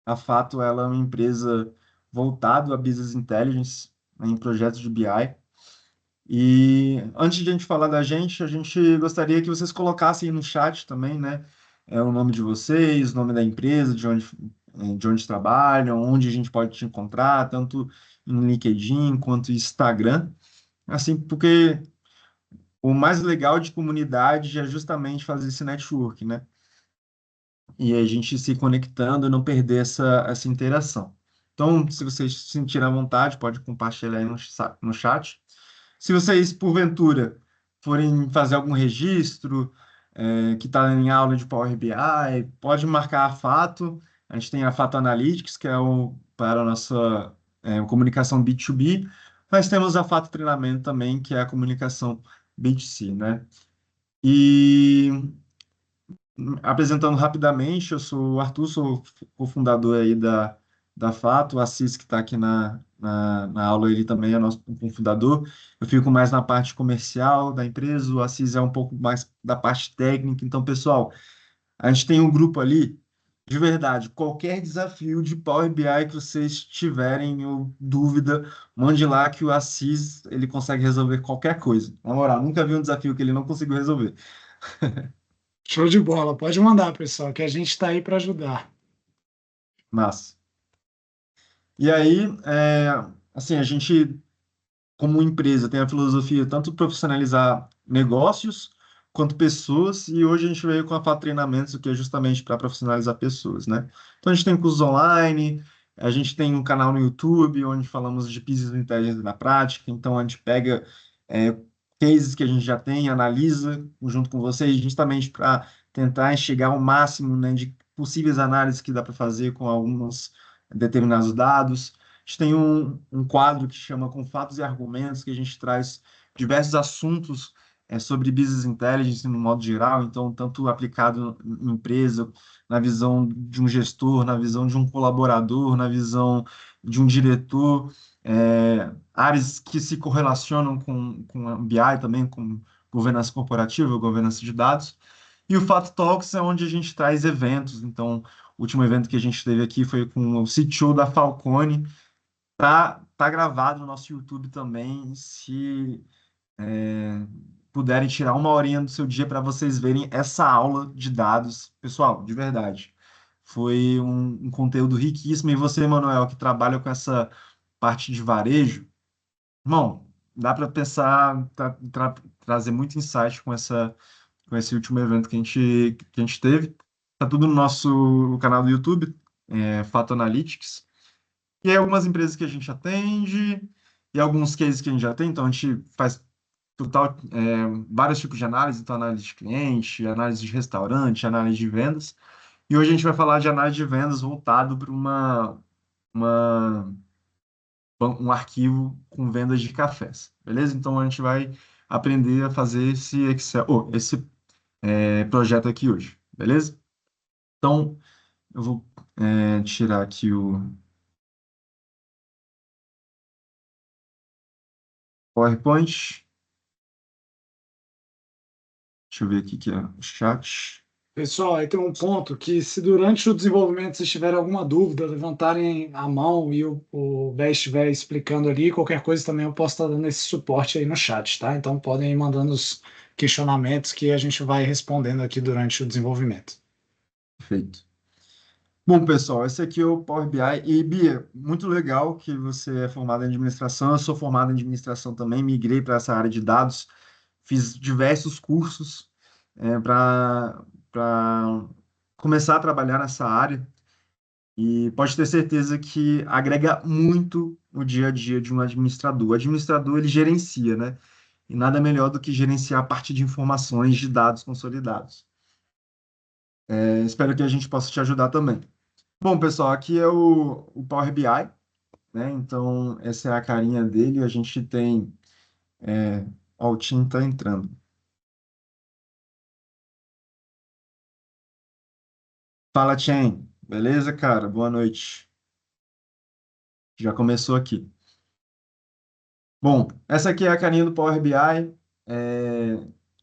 A Fato, ela é uma empresa voltada a Business Intelligence, né, em projetos de BI. E antes de a gente falar da gente, a gente gostaria que vocês colocassem no chat também, né? O nome de vocês, o nome da empresa, de onde trabalham, onde a gente pode te encontrar, tanto em LinkedIn quanto Instagram. Assim, porque o mais legal de comunidade é justamente fazer esse network, né? E a gente se conectando, não perder essa interação. Então, se vocês se sentirem à vontade, pode compartilhar aí no chat. Se vocês, porventura, forem fazer algum registro, que está em aula de Power BI, pode marcar a Fato. A gente tem a Fato Analytics, que é para a nossa comunicação B2B. Mas temos a Fato Treinamento também, que é a comunicação B2C, né? E apresentando rapidamente, eu sou o Arthur, sou cofundador aí da Fato, o Assis, que está aqui na aula, ele também é nosso cofundador. Eu fico mais na parte comercial da empresa, o Assis é um pouco mais da parte técnica. Então, pessoal, a gente tem um grupo ali, de verdade, qualquer desafio de Power BI que vocês tiverem ou dúvida, mande lá que o Assis, ele consegue resolver qualquer coisa. Na moral, nunca vi um desafio que ele não conseguiu resolver. Show de bola. Pode mandar, pessoal, que a gente está aí para ajudar. Massa. E aí, assim, a gente, como empresa, tem a filosofia tanto de profissionalizar negócios quanto pessoas, e hoje a gente veio com a Fato Treinamentos, que é justamente para profissionalizar pessoas, né? Então a gente tem cursos online, a gente tem um canal no YouTube onde falamos de Business Intelligence na prática, então a gente pega cases que a gente já tem, analisa junto com vocês, justamente para tentar chegar ao máximo, né, de possíveis análises que dá para fazer com alguns determinados dados. A gente tem um quadro que chama Com Fatos e Argumentos, que a gente traz diversos assuntos sobre business intelligence no modo geral, então, tanto aplicado em empresa, na visão de um gestor, na visão de um colaborador, na visão de um diretor, áreas que se correlacionam com a BI também, com governança corporativa, governança de dados. E o Fato Talks é onde a gente traz eventos, então, o último evento que a gente teve aqui foi com o CTO da Falcone. Tá gravado no nosso YouTube também. Se puderem tirar uma horinha do seu dia para vocês verem essa aula de dados, pessoal, de verdade. Foi um conteúdo riquíssimo. E você, Manuel, que trabalha com essa parte de varejo, irmão, dá para pensar, trazer muito insight com esse último evento que a gente teve. Tá tudo no nosso canal do YouTube, Fato Analytics. E aí algumas empresas que a gente atende e alguns cases que a gente já tem. Então, a gente faz total, vários tipos de análise, então análise de cliente, análise de restaurante, análise de vendas. E hoje a gente vai falar de análise de vendas voltado para uma, um arquivo com vendas de cafés, beleza? Então, a gente vai aprender a fazer esse Excel, esse projeto aqui hoje, beleza? Então, eu vou tirar aqui o PowerPoint. Deixa eu ver aqui que é o chat. Pessoal, aí tem um ponto que, se durante o desenvolvimento vocês tiverem alguma dúvida, levantarem a mão e o Bé estiver explicando ali, qualquer coisa também eu posso estar dando esse suporte aí no chat, tá? Então podem ir mandando os questionamentos que a gente vai respondendo aqui durante o desenvolvimento. Perfeito. Bom, pessoal, esse aqui é o Power BI. E, Bia, muito legal que você é formada em administração. Eu sou formado em administração também, migrei para essa área de dados, fiz diversos cursos para começar a trabalhar nessa área. E pode ter certeza que agrega muito no dia a dia de um administrador. O administrador, ele gerencia, né? E nada melhor do que gerenciar a parte de informações de dados consolidados. Espero que a gente possa te ajudar também. Bom, pessoal, aqui é o Power BI, né? Então, essa é a carinha dele. A gente tem. Ó, o Tim tá entrando. Fala, Tim. Beleza, cara? Boa noite. Já começou aqui. Bom, essa aqui é a carinha do Power BI.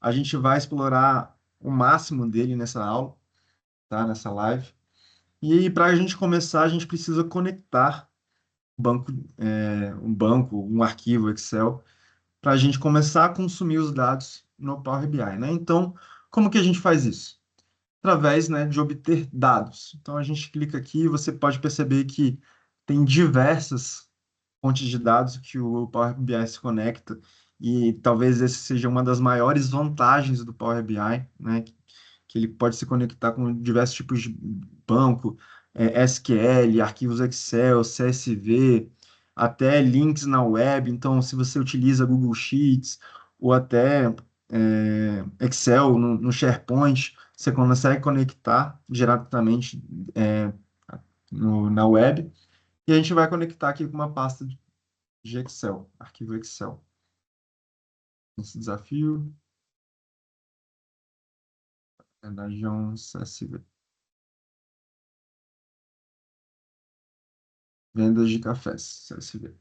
A gente vai explorar o máximo dele nessa aula, tá? Nessa live. E aí, para a gente começar, a gente precisa conectar banco, um banco, um arquivo Excel, para a gente começar a consumir os dados no Power BI, né? Então, como que a gente faz isso? Através, né, de obter dados. Então, a gente clica aqui e você pode perceber que tem diversas fontes de dados que o Power BI se conecta, e talvez essa seja uma das maiores vantagens do Power BI, né? Que ele pode se conectar com diversos tipos de banco, SQL, arquivos Excel, CSV, até links na web. Então, se você utiliza Google Sheets ou até Excel no SharePoint, você consegue conectar diretamente na web. E a gente vai conectar aqui com uma pasta de Excel, arquivo Excel. Esse desafio é da João CSV. Vendas de cafés, CSV.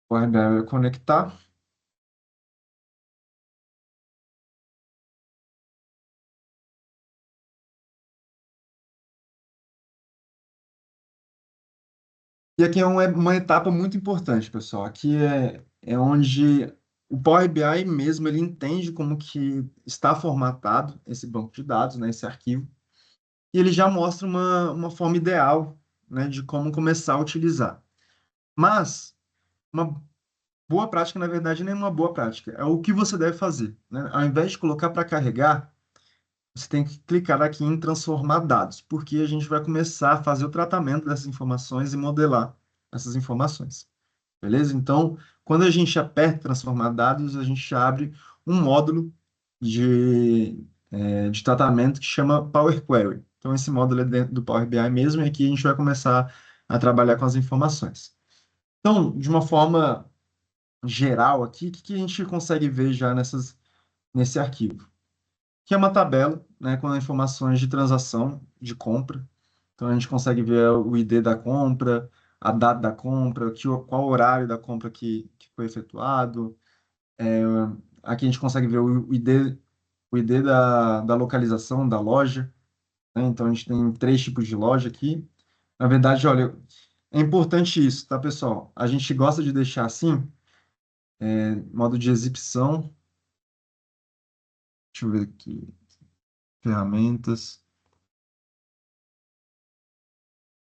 Power BI vai conectar. E aqui é uma etapa muito importante, pessoal. Aqui é onde o Power BI mesmo ele entende como que está formatado esse banco de dados, né, esse arquivo, e ele já mostra uma forma ideal, né, de como começar a utilizar. Mas uma boa prática, na verdade, nem é uma boa prática, é o que você deve fazer, né? Ao invés de colocar para carregar, você tem que clicar aqui em transformar dados, porque a gente vai começar a fazer o tratamento dessas informações e modelar essas informações. Beleza? Então, quando a gente aperta transformar dados, a gente abre um módulo de tratamento que chama Power Query. Então, esse módulo é dentro do Power BI mesmo, e aqui a gente vai começar a trabalhar com as informações. Então, de uma forma geral aqui, o que que a gente consegue ver já nesse arquivo? Que é uma tabela, né, com informações de transação, de compra. Então, a gente consegue ver o ID da compra, a data da compra, qual horário da compra que foi efetuado. Aqui a gente consegue ver o ID da localização da loja, né? Então, a gente tem três tipos de loja aqui. Na verdade, olha, é importante isso, tá, pessoal? A gente gosta de deixar assim, modo de exibição. Deixa eu ver aqui, ferramentas.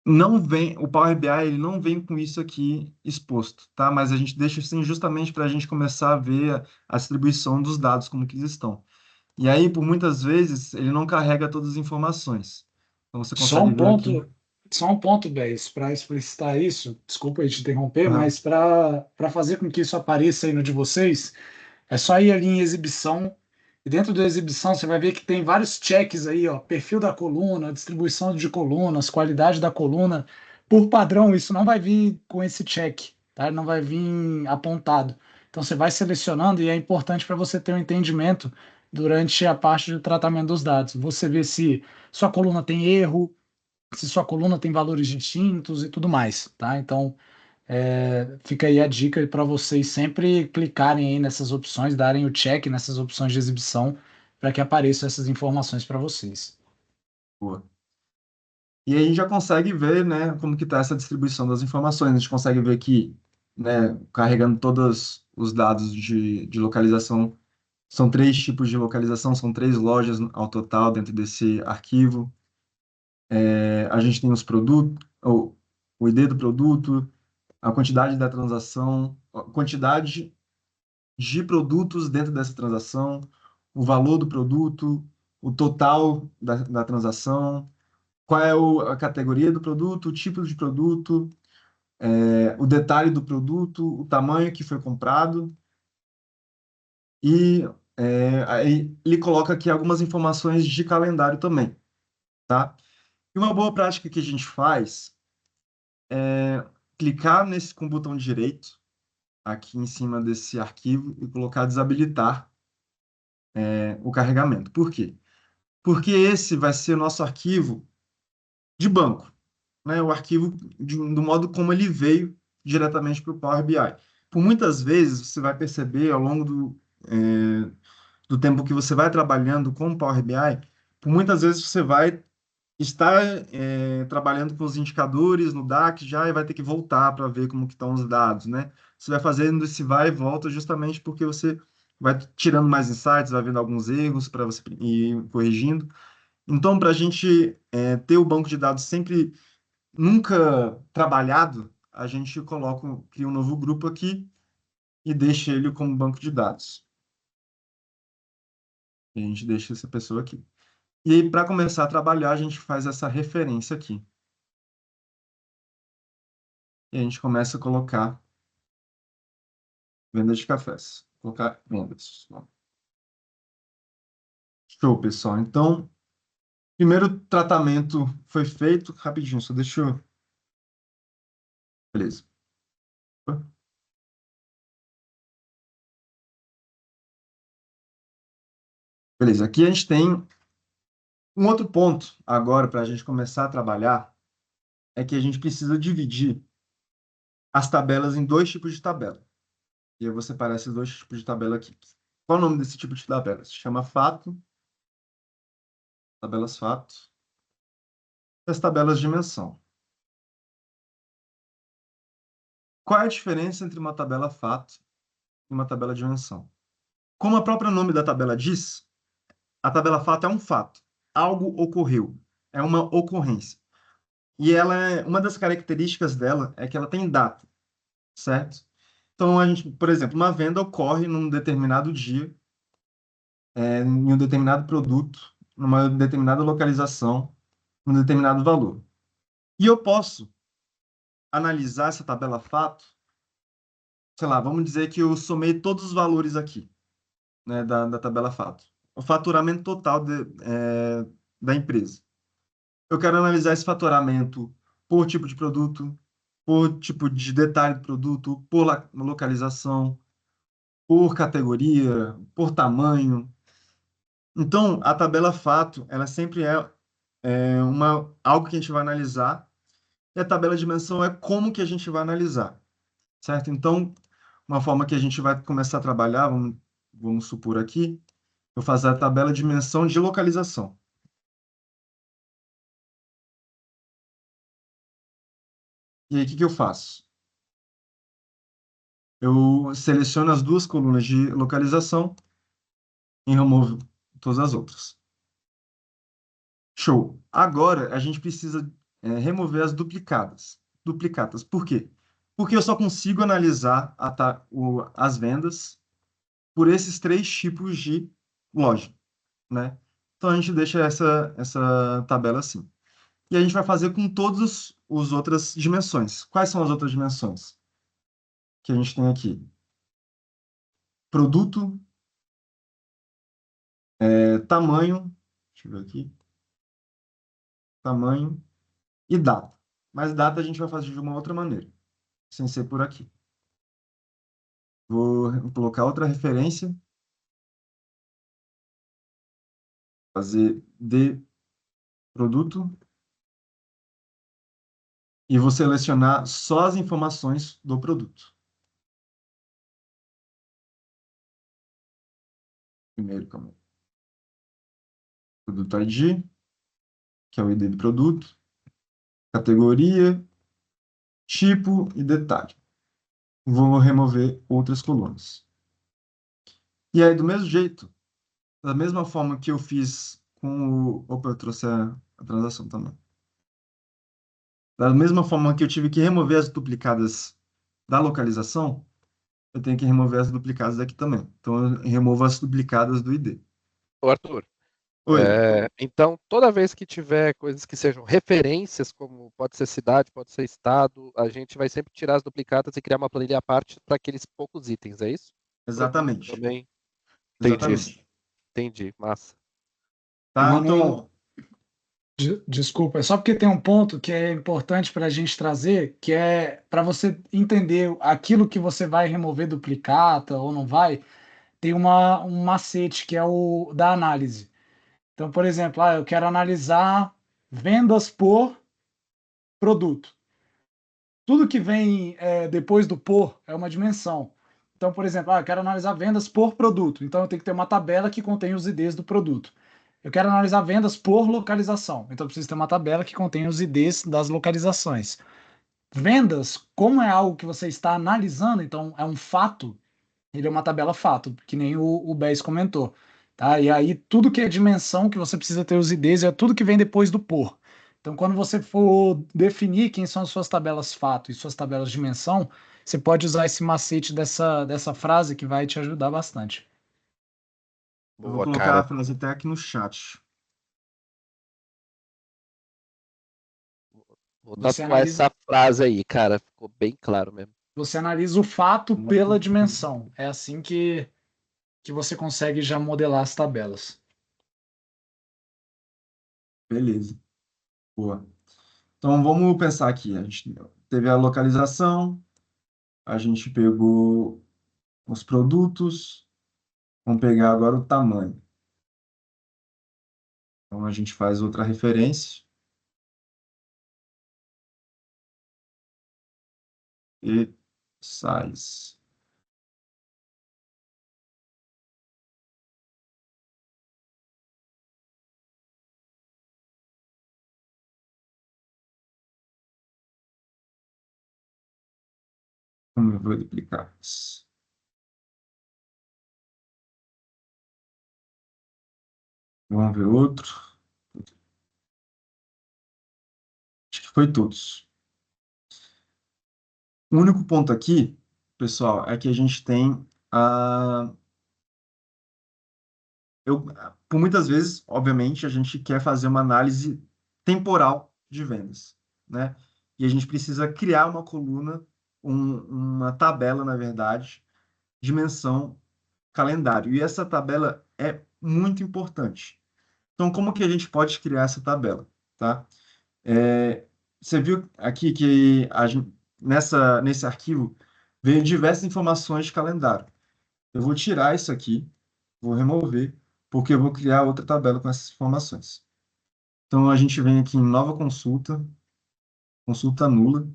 Não vem, o Power BI ele não vem com isso aqui exposto, tá? Mas a gente deixa assim justamente para a gente começar a ver a distribuição dos dados, como que eles estão. E aí, por muitas vezes, ele não carrega todas as informações. Então, você Só consegue um ver aqui. ponto, só um ponto, Bess, para explicitar isso, desculpa aí te interromper, Ah, mas para fazer com que isso apareça aí no de vocês, é só ir ali em exibição, e dentro da exibição você vai ver que tem vários checks aí, ó, perfil da coluna, distribuição de colunas, qualidade da coluna. Por padrão, isso não vai vir com esse check, tá? Ele não vai vir apontado. Então você vai selecionando e é importante para você ter um entendimento durante a parte do tratamento dos dados. Você vê se sua coluna tem erro, se sua coluna tem valores distintos e tudo mais, tá? Então, fica aí a dica para vocês sempre clicarem aí nessas opções, darem o check nessas opções de exibição para que apareçam essas informações para vocês. boa. E aí a gente já consegue ver, né, como que está essa distribuição das informações. A gente consegue ver que, né, carregando todos os dados de localização, são três tipos de localização, são três lojas ao total dentro desse arquivo. A gente tem os produtos, o ID do produto, a quantidade da transação, a quantidade de produtos dentro dessa transação, o valor do produto, o total da transação, qual é a categoria do produto, o tipo de produto, o detalhe do produto, o tamanho que foi comprado e aí ele coloca aqui algumas informações de calendário também, tá? E uma boa prática que a gente faz é clicar nesse com o botão direito aqui em cima desse arquivo e colocar desabilitar o carregamento. Por quê? Porque esse vai ser o nosso arquivo de banco, né? O arquivo do modo como ele veio diretamente para o Power BI. Por muitas vezes você vai perceber ao longo do tempo que você vai trabalhando com o Power BI, por muitas vezes você vai estar trabalhando com os indicadores no DAX já e vai ter que voltar para ver como que estão os dados, né? Você vai fazendo esse vai e volta justamente porque você vai tirando mais insights, vai vendo alguns erros para você ir corrigindo. Então, para a gente ter o banco de dados sempre nunca trabalhado, a gente cria um novo grupo aqui e deixa ele como banco de dados. E a gente deixa essa pessoa aqui. E aí, para começar a trabalhar, a gente faz essa referência aqui. E a gente começa a colocar venda de cafés. Colocar vendas. Show, pessoal. Então, primeiro tratamento foi feito. Rapidinho, só deixa eu. Beleza. Beleza. Aqui a gente tem um outro ponto agora para a gente começar a trabalhar é que a gente precisa dividir as tabelas em dois tipos de tabela. E eu vou separar esses dois tipos de tabela aqui. Qual é o nome desse tipo de tabela? Se chama fato, tabelas fato, e as tabelas dimensão. Qual é a diferença entre uma tabela fato e uma tabela dimensão? Como o próprio nome da tabela diz, a tabela fato é um fato. Algo ocorreu. É uma ocorrência. E uma das características dela é que ela tem data, certo? Então, por exemplo, uma venda ocorre num determinado dia, em um determinado produto, numa determinada localização, num determinado valor. E eu posso analisar essa tabela fato, sei lá, vamos dizer que eu somei todos os valores aqui, né, da tabela fato. O faturamento total da empresa. Eu quero analisar esse faturamento por tipo de produto, por tipo de detalhe do produto, por localização, por categoria, por tamanho. Então, a tabela fato, ela sempre algo que a gente vai analisar, e a tabela de dimensão é como que a gente vai analisar, certo? Então, uma forma que a gente vai começar a trabalhar, vamos supor aqui, eu fazer a tabela de dimensão de localização. E aí, o que que eu faço? Eu seleciono as duas colunas de localização e removo todas as outras. Show. Agora, a gente precisa remover as duplicadas. Duplicadas. Por quê? Porque eu só consigo analisar as vendas por esses três tipos de loja, né? Então, a gente deixa essa tabela assim. E a gente vai fazer com todas as outras dimensões. Quais são as outras dimensões que a gente tem aqui? Produto, tamanho, deixa eu ver aqui, tamanho e data. Mas data a gente vai fazer de uma outra maneira, sem ser por aqui. Vou colocar outra referência, fazer de produto, e vou selecionar só as informações do produto. Primeiro, calma aí. Produto ID, que é o ID do produto, categoria, tipo e detalhe. Vou remover outras colunas. E aí, do mesmo jeito, da mesma forma que eu fiz com o. Opa, eu trouxe a transação também. Da mesma forma que eu tive que remover as duplicadas da localização, eu tenho que remover as duplicadas daqui também. Então, eu removo as duplicadas do ID. Ô, Arthur, Oi, então toda vez que tiver coisas que sejam referências, como pode ser cidade, pode ser estado, a gente vai sempre tirar as duplicadas e criar uma planilha à parte para aqueles poucos itens, é isso? Produto exatamente. também. Entendi, Exatamente. entendi, massa. Tá? Emanuel, Então, desculpa, é só porque tem um ponto que é importante para a gente trazer, que é para você entender aquilo que você vai remover duplicata ou não vai, tem um macete que é o da análise. Então, por exemplo, eu quero analisar vendas por produto. Tudo que vem depois do por é uma dimensão. Então, por exemplo, eu quero analisar vendas por produto. Então, eu tenho que ter uma tabela que contém os IDs do produto. Eu quero analisar vendas por localização. Então, eu preciso ter uma tabela que contém os IDs das localizações. Vendas, como é algo que você está analisando, então é um fato, ele é uma tabela fato, que nem o Bez comentou. Tá? E aí, tudo que é dimensão que você precisa ter os IDs é tudo que vem depois do por. Então, quando você for definir quem são as suas tabelas fato e suas tabelas dimensão, você pode usar esse macete dessa frase que vai te ajudar bastante. Eu vou Boa, colocar a cara. frase até aqui no chat. Vou Você tatuar analisa, essa frase aí, cara. Ficou bem claro mesmo. você analisa o fato pela dimensão. É assim que você consegue já modelar as tabelas. Beleza. Boa. Então vamos pensar aqui. A gente teve a localização, a gente pegou os produtos, vamos pegar agora o tamanho. Então a gente faz outra referência e size. Como eu vou duplicar isso? Vamos ver outro. Acho que foi todos. O único ponto aqui, pessoal, é que a gente tem a. Eu, por muitas vezes, obviamente, a gente quer fazer uma análise temporal de vendas, né? E a gente precisa criar uma coluna, uma tabela, na verdade, dimensão calendário. E essa tabela é muito importante. Então, como que a gente pode criar essa tabela, tá? Você viu aqui que nesse arquivo veio diversas informações de calendário. Eu vou tirar isso aqui, vou remover, porque eu vou criar outra tabela com essas informações. Então, a gente vem aqui em nova consulta, consulta nula.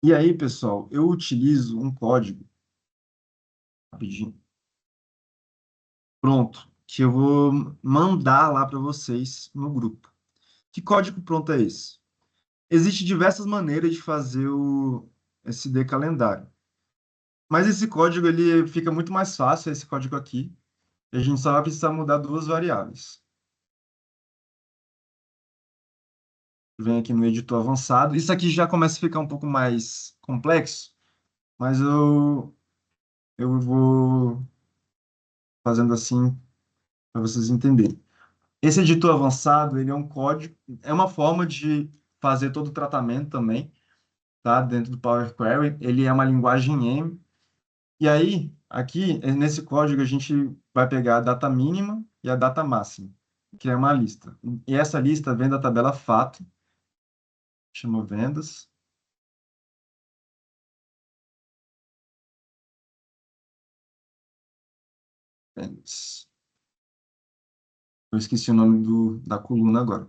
E aí, pessoal, eu utilizo um código, rapidinho, pronto, que eu vou mandar lá para vocês no grupo. Que código pronto é esse? Existem diversas maneiras de fazer o SD calendário. Mas esse código ele fica muito mais fácil, esse código aqui. E a gente só vai precisar mudar duas variáveis. Vem aqui no editor avançado. Isso aqui já começa a ficar um pouco mais complexo, mas eu vou fazendo assim para vocês entenderem. Esse editor avançado, ele é um código, é uma forma de fazer todo o tratamento também, tá? Dentro do Power Query. Ele é uma linguagem M. E aí, aqui, nesse código, a gente vai pegar a data mínima e a data máxima, que é uma lista. E essa lista vem da tabela fato, chama vendas. Vendas. Eu esqueci o nome da coluna agora.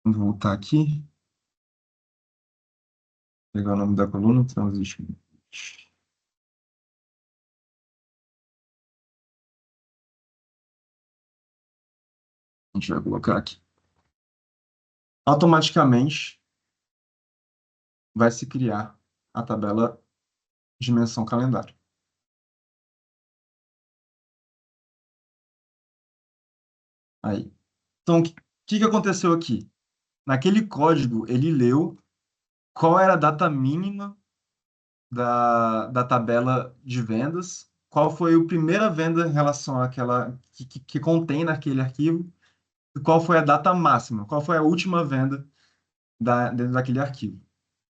Vou voltar aqui, pegar o nome da coluna, transition. A gente vai colocar aqui. Automaticamente vai se criar a tabela dimensão calendário. Aí. Então, o que aconteceu aqui? Naquele código, ele leu qual era a data mínima da tabela de vendas, qual foi a primeira venda em relação àquela que contém naquele arquivo, e qual foi a data máxima, qual foi a última venda dentro daquele arquivo.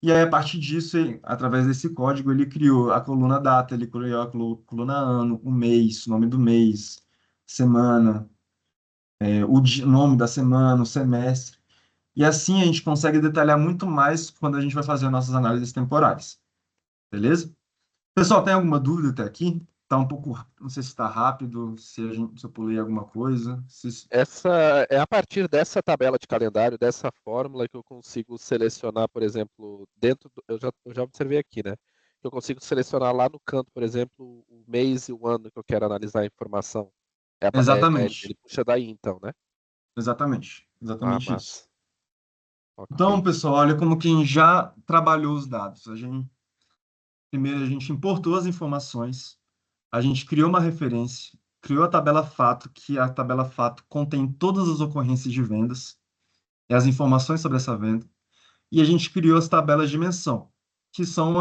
E aí, a partir disso, através desse código, ele criou a coluna data, ele criou a coluna ano, o mês, o nome do mês, semana, o nome da semana, o semestre. E assim a gente consegue detalhar muito mais quando a gente vai fazer nossas análises temporais. Beleza? Pessoal, tem alguma dúvida até aqui? Tá um pouco, não sei se está rápido, se eu pulei alguma coisa. Essa é a partir dessa tabela de calendário, dessa fórmula que eu consigo selecionar, por exemplo, eu já observei aqui, né? Que eu consigo selecionar lá no canto, por exemplo, o mês e o ano que eu quero analisar a informação. Ele Exatamente, puxa daí então, né? exatamente, Ah, exatamente isso. mas Então, ok. pessoal, olha como quem já trabalhou os dados. Primeiro, a gente importou as informações, a gente criou uma referência, criou a tabela fato, que a tabela fato contém todas as ocorrências de vendas e as informações sobre essa venda, e a gente criou as tabelas de menção, que são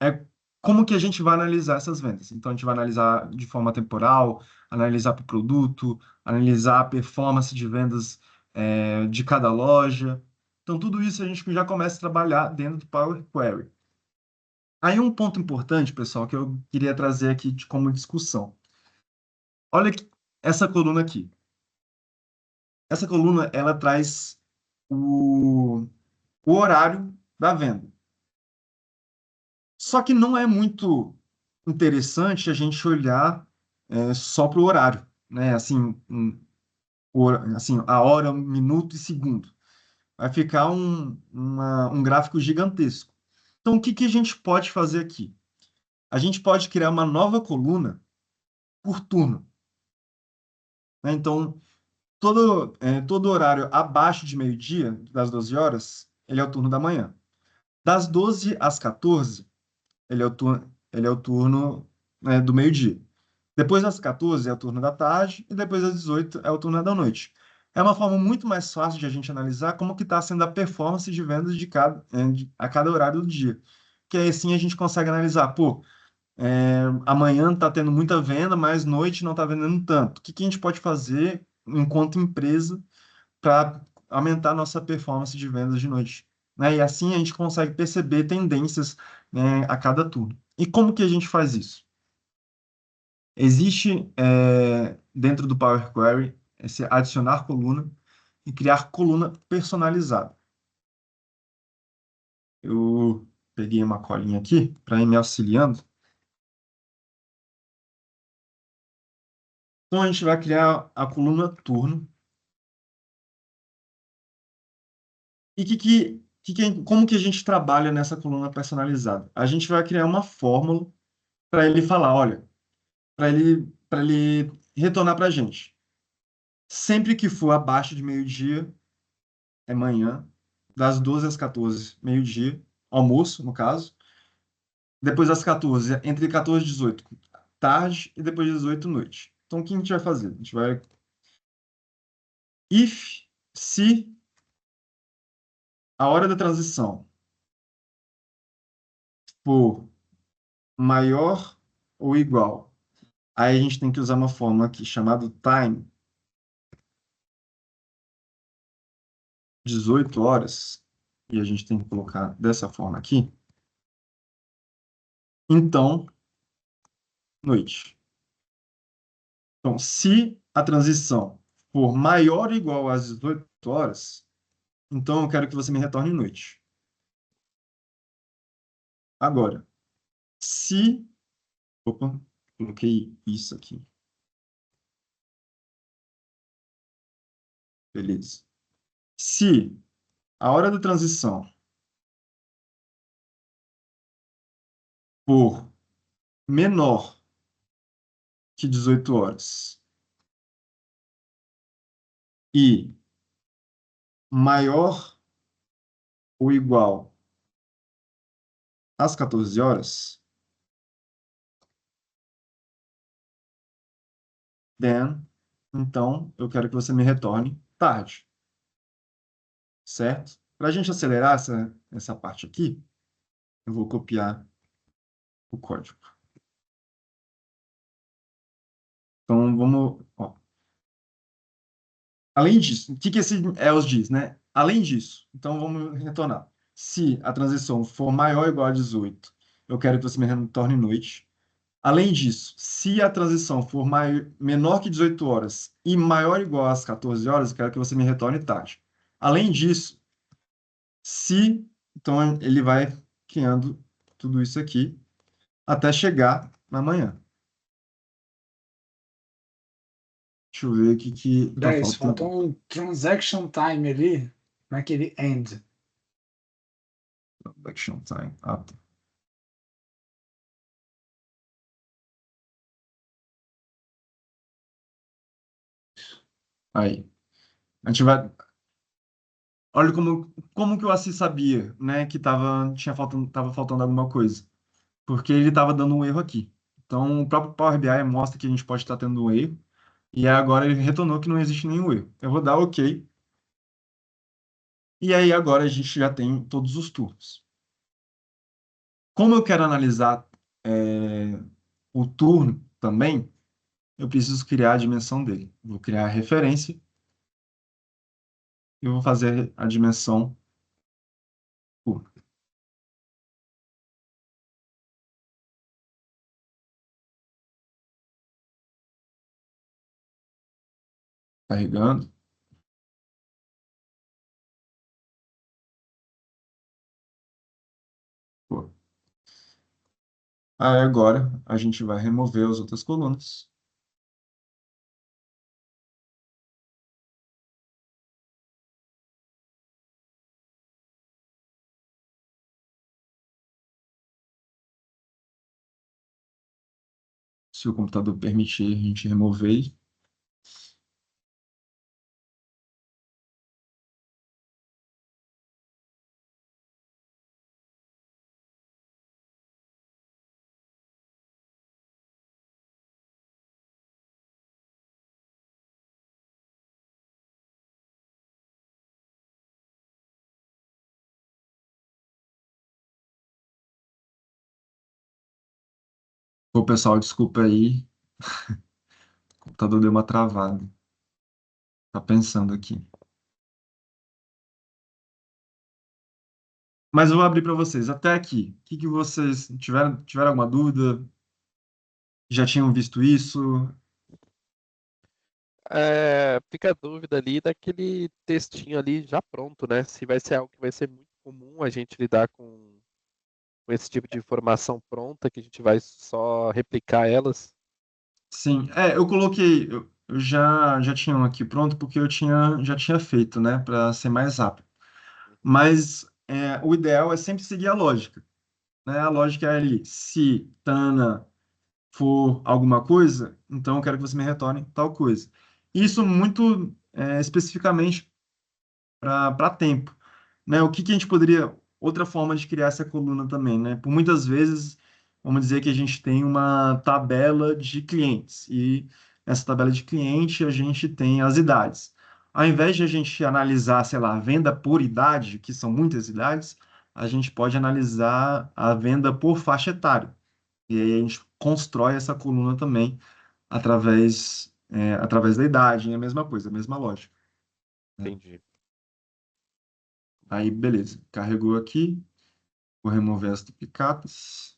é como que a gente vai analisar essas vendas. Então, a gente vai analisar de forma temporal, analisar por produto, analisar a performance de vendas de cada loja. Então, tudo isso a gente já começa a trabalhar dentro do Power Query. Aí, um ponto importante, pessoal, que eu queria trazer aqui como discussão. Olha essa coluna aqui. Essa coluna, ela traz o horário da venda. Só que não é muito interessante a gente olhar só para o horário, né? Assim, assim, a hora, um minuto e segundo. Vai ficar um gráfico gigantesco. Então, o que que a gente pode fazer aqui? A gente pode criar uma nova coluna por turno, né? Então, todo horário abaixo de meio-dia, das 12 horas, ele é o turno da manhã. Das 12 às 14, ele é o turno, do meio-dia. Depois das 14 é o turno da tarde e depois das 18 é o turno da noite. É uma forma muito mais fácil de a gente analisar como que está sendo a performance de vendas a cada horário do dia. Que aí sim a gente consegue analisar, pô, amanhã está tendo muita venda, mas noite não está vendendo tanto. O que que a gente pode fazer enquanto empresa para aumentar a nossa performance de vendas de noite? Né? E assim a gente consegue perceber tendências, né, a cada turno. E como que a gente faz isso? Existe dentro do Power Query esse adicionar coluna e criar coluna personalizada. Eu peguei uma colinha aqui para ir me auxiliando. Então a gente vai criar a coluna turno. E como que a gente trabalha nessa coluna personalizada? A gente vai criar uma fórmula para ele falar, olha, para ele retornar para a gente. Sempre que for abaixo de meio-dia, é manhã, das 12 às 14, meio-dia, almoço, no caso. Depois das 14, entre 14 e 18, tarde, e depois de 18, noite. Então, o que a gente vai fazer? A gente vai se a hora da transição for maior ou igual, aí a gente tem que usar uma fórmula aqui chamada time 18 horas, e a gente tem que colocar dessa forma aqui. Então, noite. Então, se a transição for maior ou igual às 18 horas, então eu quero que você me retorne noite. Agora, se... Opa, coloquei isso aqui. Beleza. Se a hora da transição for menor que 18 horas e maior ou igual às 14 horas, then, então, eu quero que você me retorne tarde, certo? Para a gente acelerar essa parte aqui, eu vou copiar o código. Então, vamos... Ó. Além disso, o que esse else diz, né? Além disso, então vamos retornar. Se a transição for maior ou igual a 18, eu quero que você me retorne noite. Além disso, se a transição for menor que 18 horas e maior ou igual às 14 horas, eu quero que você me retorne tarde. Além disso, então ele vai criando tudo isso aqui até chegar amanhã. Deixa eu ver o que que tá 10. Falta faltando. um transaction time ali naquele end. Action time. Ah, tá. Aí. A gente vai. Olha como que o Assis sabia, né, que tava faltando alguma coisa. Porque ele estava dando um erro aqui. Então, o próprio Power BI mostra que a gente pode estar tendo um erro. E aí agora ele retornou que não existe nenhum erro. Eu vou dar OK. E aí agora a gente já tem todos os turnos. Como eu quero analisar o turno também, eu preciso criar a dimensão dele. Vou criar a referência e vou fazer a dimensão turno. Carregando. Pô. Aí agora a gente vai remover as outras colunas. Se o computador permitir, a gente remover. Pô, pessoal, desculpa aí. O computador deu uma travada. Tá pensando aqui. Mas eu vou abrir para vocês. Até aqui. O que que vocês tiveram alguma dúvida? Já tinham visto isso? Fica a dúvida ali daquele textinho ali já pronto, né? Se vai ser algo que vai ser muito comum a gente lidar com esse tipo de informação pronta, que a gente vai só replicar elas. Sim. Eu coloquei. Eu já tinha um aqui pronto porque já tinha feito, né? Para ser mais rápido. Mas o ideal é sempre seguir a lógica, né? A lógica é ali. Se Tana for alguma coisa, então eu quero que você me retorne tal coisa. Isso muito especificamente para tempo, né? O que que a gente poderia, outra forma de criar essa coluna também, né? Por muitas vezes, vamos dizer que a gente tem uma tabela de clientes e nessa tabela de cliente a gente tem as idades. Ao invés de a gente analisar, sei lá, a venda por idade, que são muitas idades, a gente pode analisar a venda por faixa etária. E aí a gente constrói essa coluna também através da idade, é a mesma coisa, a mesma lógica, né? Entendi. Aí, beleza. Carregou aqui. Vou remover as duplicatas.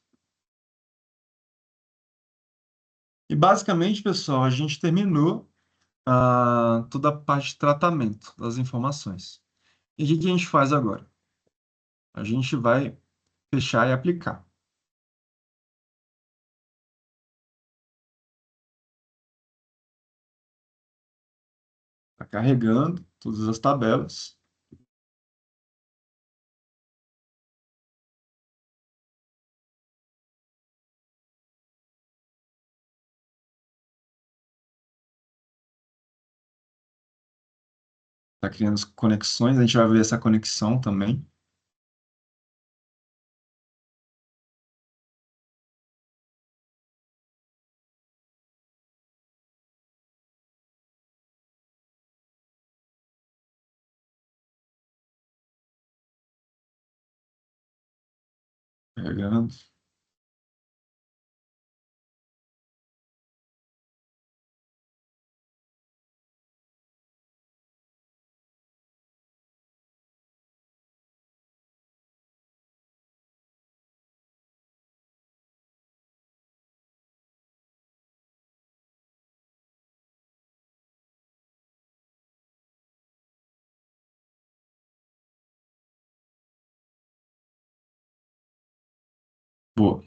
E basicamente, pessoal, a gente terminou toda a parte de tratamento das informações. E o que que a gente faz agora? A gente vai fechar e aplicar. Está carregando todas as tabelas. Está criando as conexões. A gente vai ver essa conexão também. Carregando. Boa.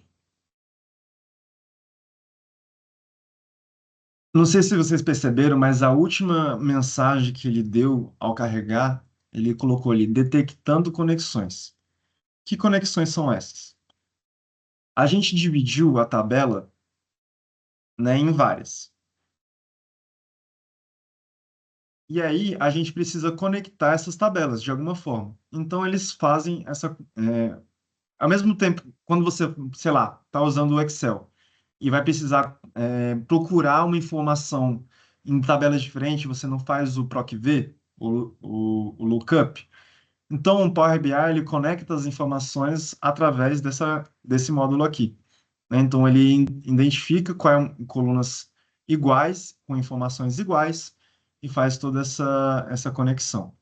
Não sei se vocês perceberam, mas a última mensagem que ele deu ao carregar, ele colocou ali, detectando conexões. Que conexões são essas? A gente dividiu a tabela, né, em várias. E aí a gente precisa conectar essas tabelas de alguma forma. Então eles fazem essa, ao mesmo tempo, quando você, sei lá, está usando o Excel e vai precisar procurar uma informação em tabelas diferentes, você não faz o PROC-V, o lookup. Então, o Power BI ele conecta as informações através desse módulo aqui, né? Então, ele identifica quais colunas iguais, com informações iguais, e faz toda essa conexão.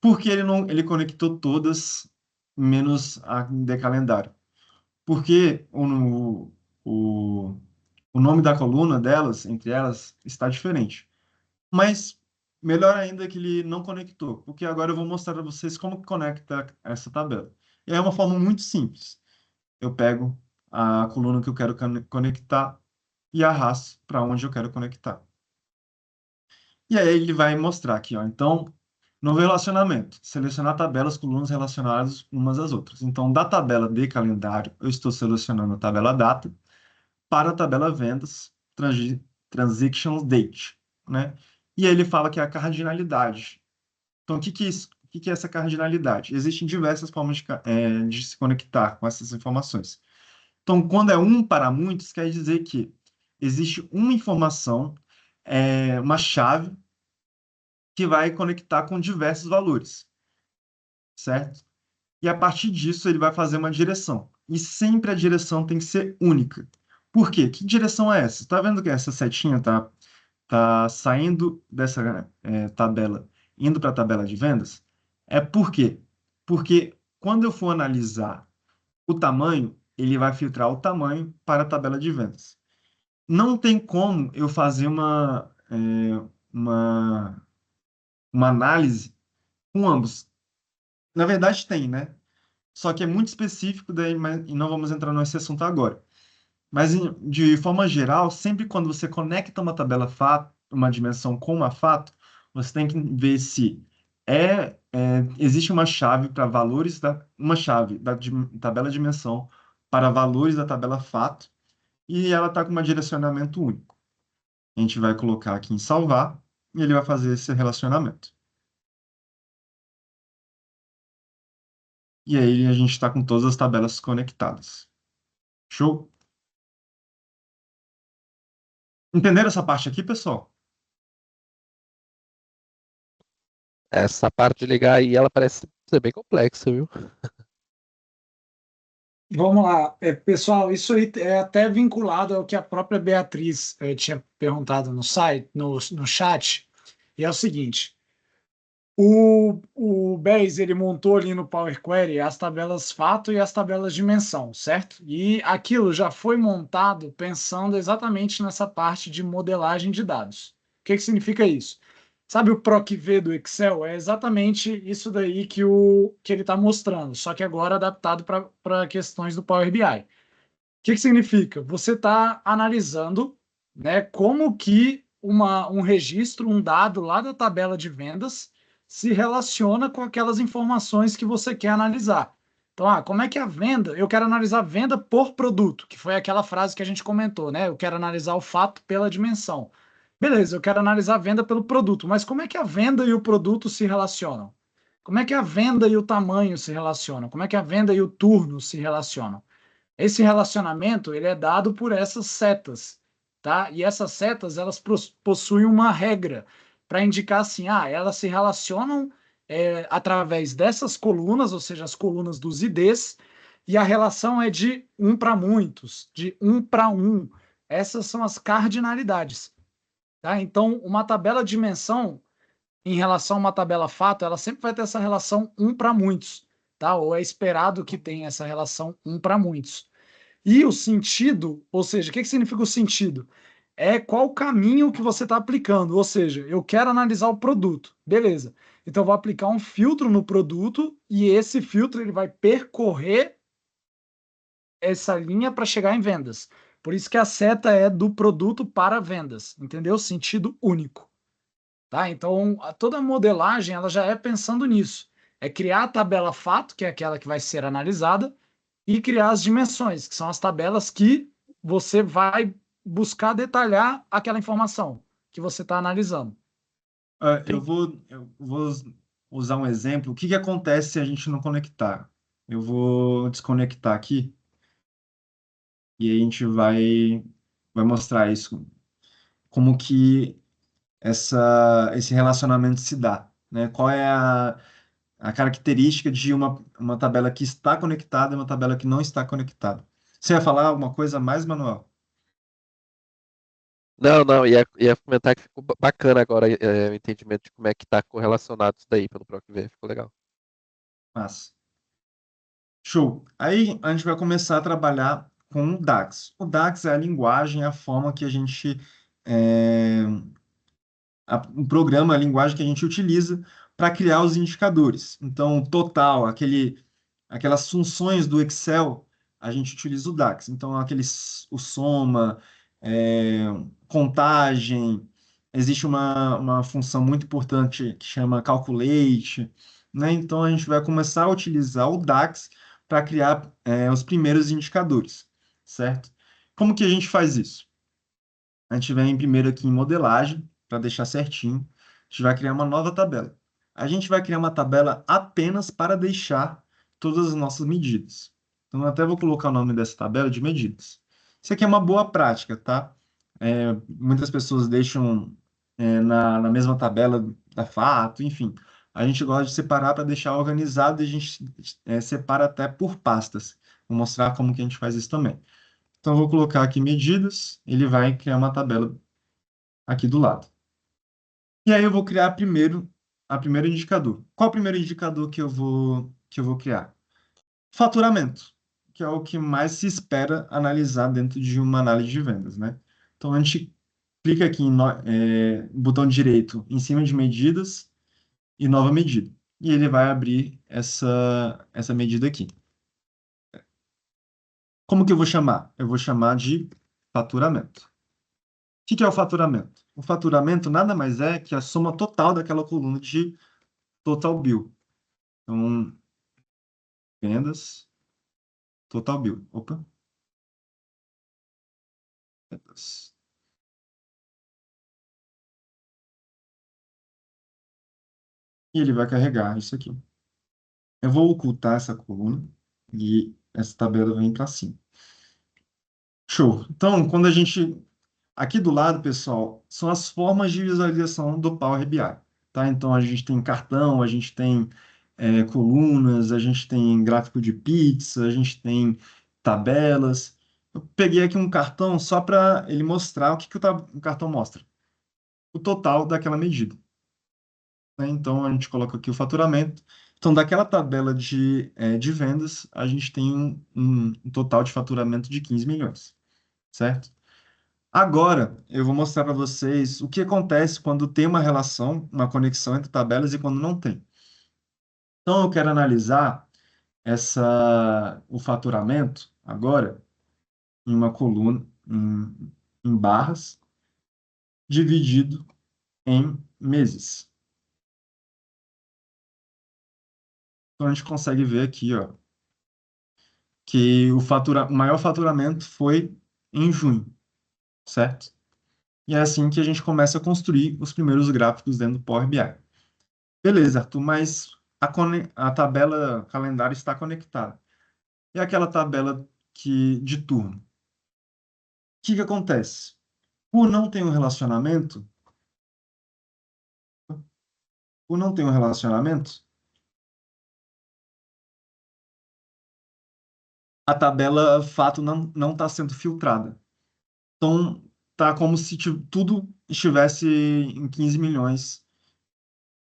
Por que ele não, ele conectou todas, menos a de calendário? Porque o, o nome da coluna delas, entre elas, está diferente. Mas melhor ainda é que ele não conectou, porque agora eu vou mostrar para vocês como que conecta essa tabela. E é uma forma muito simples. Eu pego a coluna que eu quero conectar e arrasto para onde eu quero conectar. E aí ele vai mostrar aqui, ó. Então, novo relacionamento. Selecionar tabelas, colunas relacionadas umas às outras. Então, da tabela de calendário, eu estou selecionando a tabela data para a tabela vendas, transaction date, né? E aí ele fala que é a cardinalidade. Então, o que que é isso? O que que é essa cardinalidade? Existem diversas formas de se conectar com essas informações. Então, quando é um para muitos, quer dizer que existe uma informação, uma chave que vai conectar com diversos valores, certo? E a partir disso ele vai fazer uma direção. E sempre a direção tem que ser única. Por quê? Que direção é essa? Está vendo que essa setinha tá saindo dessa tabela, indo para a tabela de vendas? É por quê? Porque quando eu for analisar o tamanho, ele vai filtrar o tamanho para a tabela de vendas. Não tem como eu fazer uma, uma análise com ambos. Na verdade, tem, né? Só que é muito específico, daí, e não vamos entrar nesse assunto agora. Mas, de forma geral, sempre quando você conecta uma tabela fato, uma dimensão com uma fato, você tem que ver se existe uma chave para valores uma chave tabela dimensão para valores da tabela fato e ela está com um direcionamento único. A gente vai colocar aqui em salvar e ele vai fazer esse relacionamento. E aí a gente está com todas as tabelas conectadas. Show? Entenderam essa parte aqui, pessoal? Essa parte de ligar aí, ela parece ser bem complexa, viu? Vamos lá, pessoal, isso aí é até vinculado ao que a própria Beatriz tinha perguntado no site, no chat, e é o seguinte: o Bez ele montou ali no Power Query as tabelas fato e as tabelas dimensão, certo? E aquilo já foi montado pensando exatamente nessa parte de modelagem de dados. O que significa isso? Sabe o PROC-V do Excel? É exatamente isso daí que ele está mostrando, só que agora adaptado para questões do Power BI. O que significa? Você está analisando, né, como que um registro, um dado lá da tabela de vendas se relaciona com aquelas informações que você quer analisar. Então, como é que a venda? Eu quero analisar venda por produto, que foi aquela frase que a gente comentou, né? Eu quero analisar o fato pela dimensão. Beleza, eu quero analisar a venda pelo produto, mas como é que a venda e o produto se relacionam? Como é que a venda e o tamanho se relacionam? Como é que a venda e o turno se relacionam? Esse relacionamento ele é dado por essas setas, tá? E essas setas elas possuem uma regra para indicar assim, elas se relacionam através dessas colunas, ou seja, as colunas dos IDs, e a relação é de um para muitos, de um para um. Essas são as cardinalidades, tá? Então, uma tabela de dimensão em relação a uma tabela fato, ela sempre vai ter essa relação um para muitos, tá? Ou é esperado que tenha essa relação um para muitos. E o sentido, ou seja, o que significa o sentido? É qual caminho que você está aplicando. Ou seja, eu quero analisar o produto. Beleza. Então, eu vou aplicar um filtro no produto e esse filtro ele vai percorrer essa linha para chegar em vendas. Por isso que a seta é do produto para vendas, entendeu? Sentido único. Tá? Então, toda a modelagem ela já é pensando nisso. É criar a tabela fato, que é aquela que vai ser analisada, e criar as dimensões, que são as tabelas que você vai buscar detalhar aquela informação que você está analisando. Eu vou usar um exemplo. O que que acontece se a gente não conectar? Eu vou desconectar aqui e a gente vai mostrar isso, como que esse relacionamento se dá, né? Qual é a característica de uma tabela que está conectada e uma tabela que não está conectada. Você ia falar alguma coisa mais, Manuel? Não, não, ia comentar que ficou bacana agora o entendimento de como é que tá correlacionado isso daí pelo PROC-V, ficou legal. Mas, show. Aí a gente vai começar a trabalhar com o DAX. O DAX é a linguagem, a forma que a gente é, um programa, a linguagem que a gente utiliza para criar os indicadores. Então, o total, aquelas funções do Excel, a gente utiliza o DAX. Então, o soma, é, contagem, existe uma função muito importante que chama calculate, né? Então, a gente vai começar a utilizar o DAX para criar os primeiros indicadores, certo? Como que a gente faz isso? A gente vem primeiro aqui em modelagem, para deixar certinho. A gente vai criar uma nova tabela. A gente vai criar uma tabela apenas para deixar todas as nossas medidas. Então, eu até vou colocar o nome dessa tabela de medidas. Isso aqui é uma boa prática, tá? Muitas pessoas deixam na mesma tabela da fato, enfim. A gente gosta de separar para deixar organizado e a gente separa até por pastas. Vou mostrar como que a gente faz isso também. Então, eu vou colocar aqui medidas, ele vai criar uma tabela aqui do lado. E aí eu vou criar a primeiro indicador. Qual o primeiro indicador que eu vou criar? Faturamento, que é o que mais se espera analisar dentro de uma análise de vendas, né? Então, a gente clica aqui botão direito em cima de medidas e nova medida. E ele vai abrir essa medida aqui. Como que eu vou chamar? Eu vou chamar de faturamento. O que é o faturamento? O faturamento nada mais é que a soma total daquela coluna de total bill. Então, vendas, total bill. Opa. Vendas. E ele vai carregar isso aqui. Eu vou ocultar essa coluna e essa tabela vem para cima. Show. Então, quando a gente aqui do lado, pessoal, são as formas de visualização do Power BI, tá? Então, a gente tem cartão, a gente tem colunas, a gente tem gráfico de pizza, a gente tem tabelas. Eu peguei aqui um cartão só para ele mostrar o que o cartão mostra. O total daquela medida, né? Então, a gente coloca aqui o faturamento. Então, daquela tabela de vendas, a gente tem um total de faturamento de 15 milhões, certo? Agora, eu vou mostrar para vocês o que acontece quando tem uma relação, uma conexão entre tabelas e quando não tem. Então, eu quero analisar o faturamento agora em uma coluna, em barras, dividido em meses. Então, a gente consegue ver aqui, ó, que o maior faturamento foi em junho, certo? E é assim que a gente começa a construir os primeiros gráficos dentro do Power BI. Beleza, Arthur, mas a tabela calendário está conectada. E aquela tabela de turno? O que que acontece? Por não ter um relacionamento, a tabela fato não está sendo filtrada. Então, tá como se tudo estivesse em 15 milhões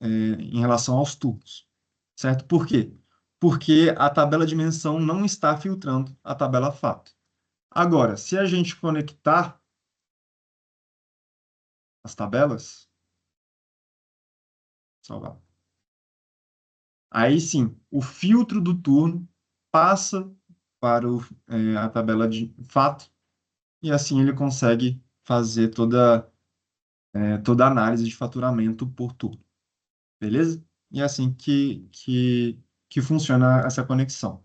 em relação aos turnos, certo? Por quê? Porque a tabela dimensão não está filtrando a tabela fato. Agora, se a gente conectar as tabelas, salvar. Aí sim, o filtro do turno passa para a tabela de fato e assim ele consegue fazer toda a análise de faturamento por turno, beleza? E é assim que funciona essa conexão.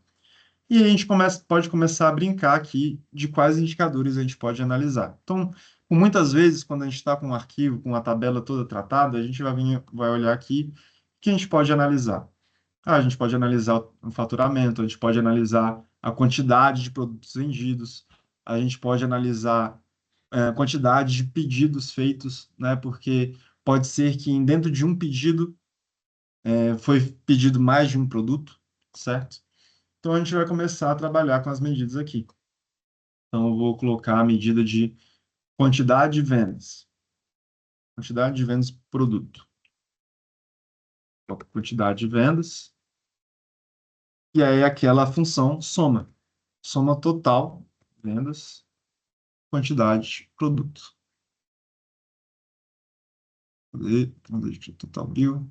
E aí a gente pode começar a brincar aqui de quais indicadores a gente pode analisar. Então, muitas vezes, quando a gente está com um arquivo, com a tabela toda tratada, a gente vai olhar aqui o que a gente pode analisar. A gente pode analisar o faturamento, a gente pode analisar a quantidade de produtos vendidos, a gente pode analisar a quantidade de pedidos feitos, né? Porque pode ser que dentro de um pedido foi pedido mais de um produto, certo? Então a gente vai começar a trabalhar com as medidas aqui. Então eu vou colocar a medida de quantidade de vendas. Quantidade de vendas por produto. Quantidade de vendas. E aí aquela função soma. Soma total, vendas, quantidade, produto. Cadê? Total bill.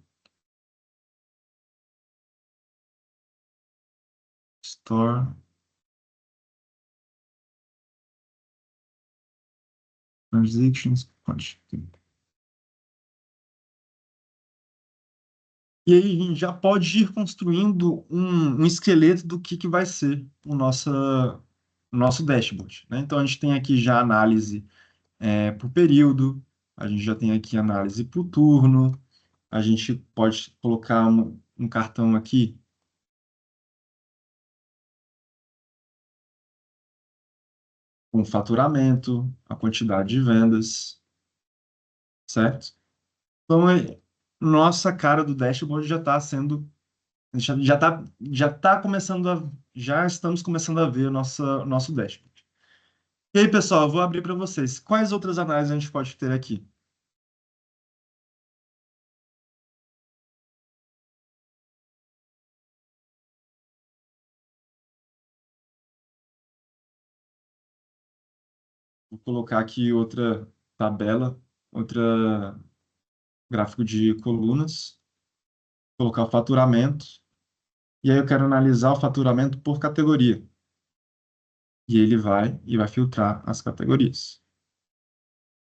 Store. Transactions. Quantity. E aí a gente já pode ir construindo um esqueleto do que vai ser o nosso dashboard, né? Então a gente tem aqui já a análise por período, a gente já tem aqui análise por turno, a gente pode colocar um cartão aqui com faturamento, a quantidade de vendas, certo? Então, nossa cara do dashboard já está sendo, já começando já estamos começando a ver nosso dashboard. E aí, pessoal, eu vou abrir para vocês. Quais outras análises a gente pode ter aqui? Vou colocar aqui outra tabela, outra gráfico de colunas, colocar o faturamento, e aí eu quero analisar o faturamento por categoria. E ele vai filtrar as categorias.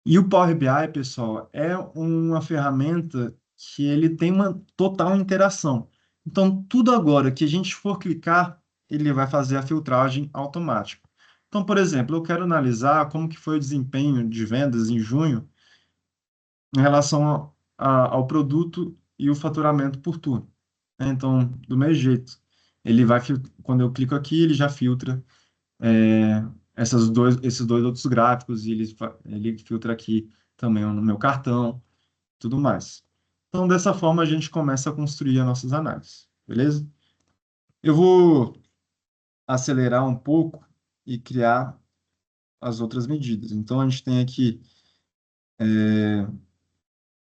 E o Power BI, pessoal, é uma ferramenta que ele tem uma total interação. Então, tudo agora que a gente for clicar, ele vai fazer a filtragem automática. Então, por exemplo, eu quero analisar como que foi o desempenho de vendas em junho em relação ao produto e o faturamento por turno, né? Então, do mesmo jeito, quando eu clico aqui, ele já filtra esses dois outros gráficos e ele filtra aqui também no meu cartão, tudo mais. Então, dessa forma, a gente começa a construir as nossas análises, beleza? Eu vou acelerar um pouco e criar as outras medidas. Então, a gente tem aqui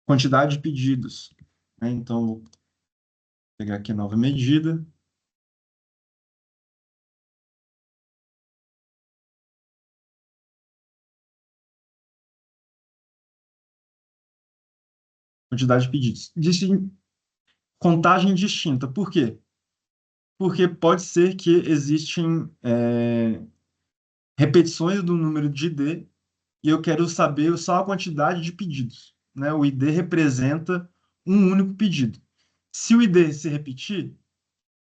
quantidade de pedidos, né? Então, vou pegar aqui a nova medida. Quantidade de pedidos. Contagem distinta. Por quê? Porque pode ser que existem repetições do número de ID e eu quero saber só a quantidade de pedidos, né? O ID representa um único pedido. Se o ID se repetir,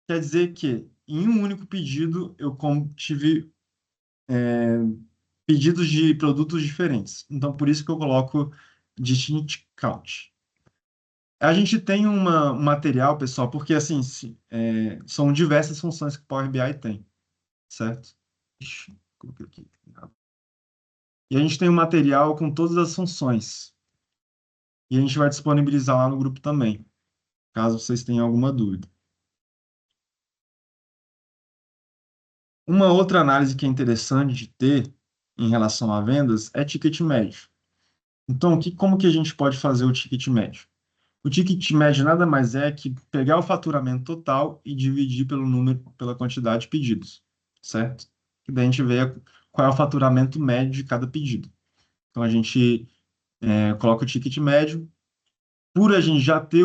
quer dizer que em um único pedido eu tive pedidos de produtos diferentes. Então, por isso que eu coloco distinct count. A gente tem um material, pessoal, porque assim, são diversas funções que o Power BI tem, certo? Ixi, coloquei aqui. E a gente tem um material com todas as funções. E a gente vai disponibilizar lá no grupo também, caso vocês tenham alguma dúvida. Uma outra análise que é interessante de ter em relação a vendas é ticket médio. Então, como que a gente pode fazer o ticket médio? O ticket médio nada mais é que pegar o faturamento total e dividir pela quantidade de pedidos, certo? E daí a gente vê qual é o faturamento médio de cada pedido. Então, a gente coloca o ticket médio. Por a gente já ter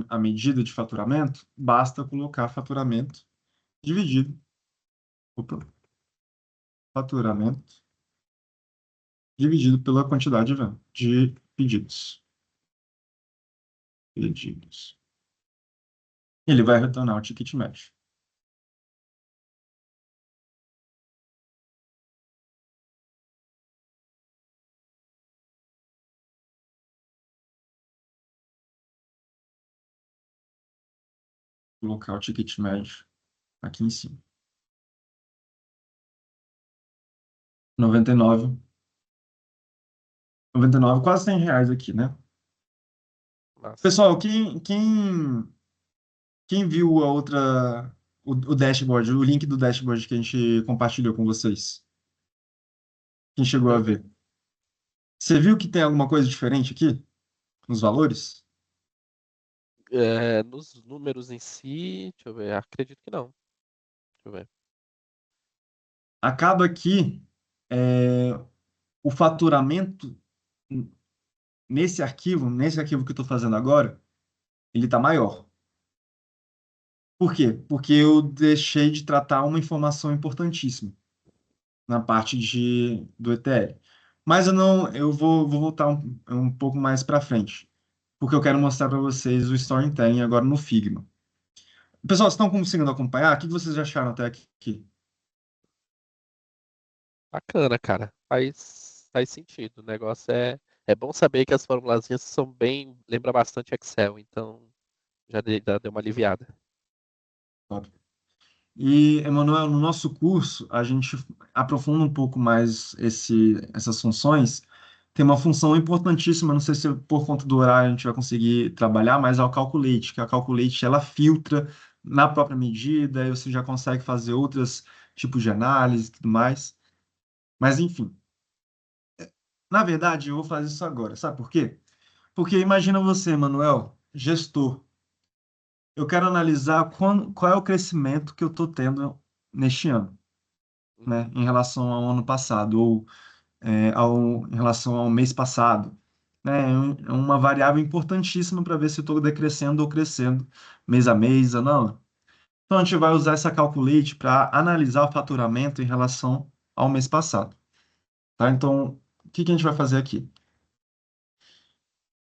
a medida de faturamento, basta colocar faturamento dividido. Opa, faturamento dividido pela quantidade de pedidos. Pedidos. Ele vai retornar o ticket médio. Vou colocar o ticket médio aqui em cima. 99. 99, quase R$ 100 aqui, né? Mas, Pessoal, quem viu a outra, o dashboard, o link do dashboard que a gente compartilhou com vocês? Quem chegou a eu vi. ver? Você viu que tem alguma coisa diferente aqui nos valores? Nos números em si, deixa eu ver, acredito que não. Deixa eu ver. Acaba que o faturamento nesse arquivo que eu estou fazendo agora, ele está maior. Por quê? Porque eu deixei de tratar uma informação importantíssima na parte do ETL. Mas eu vou voltar um pouco mais para frente, porque eu quero mostrar para vocês o storytelling agora no Figma. Pessoal, vocês estão conseguindo acompanhar? O que vocês acharam até aqui? Bacana, cara. Faz sentido. O negócio é bom saber que as formulazinhas são bem, lembra bastante Excel, então já deu uma aliviada. E, Emanuel, no nosso curso, a gente aprofunda um pouco mais essas funções. Tem uma função importantíssima, não sei se por conta do horário a gente vai conseguir trabalhar, mas é o Calculate, que a Calculate ela filtra na própria medida, aí você já consegue fazer outros tipos de análise e tudo mais. Mas, enfim, na verdade, eu vou fazer isso agora. Sabe por quê? Porque imagina você, Emanuel, gestor. Eu quero analisar qual é o crescimento que eu estou tendo neste ano, né, Uhum. em relação ao ano passado, ou em relação ao mês passado. Né? É uma variável importantíssima para ver se eu estou decrescendo ou crescendo mês a mês, ano a ano. Então, a gente vai usar essa calculate para analisar o faturamento em relação ao mês passado. Tá? Então, o que que a gente vai fazer aqui?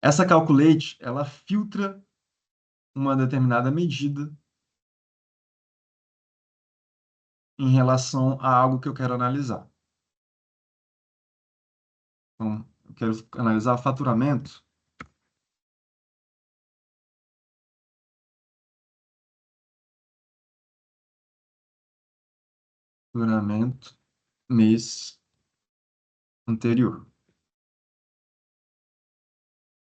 Essa calculate, ela filtra uma determinada medida em relação a algo que eu quero analisar. Então, eu quero analisar faturamento. Faturamento mês anterior.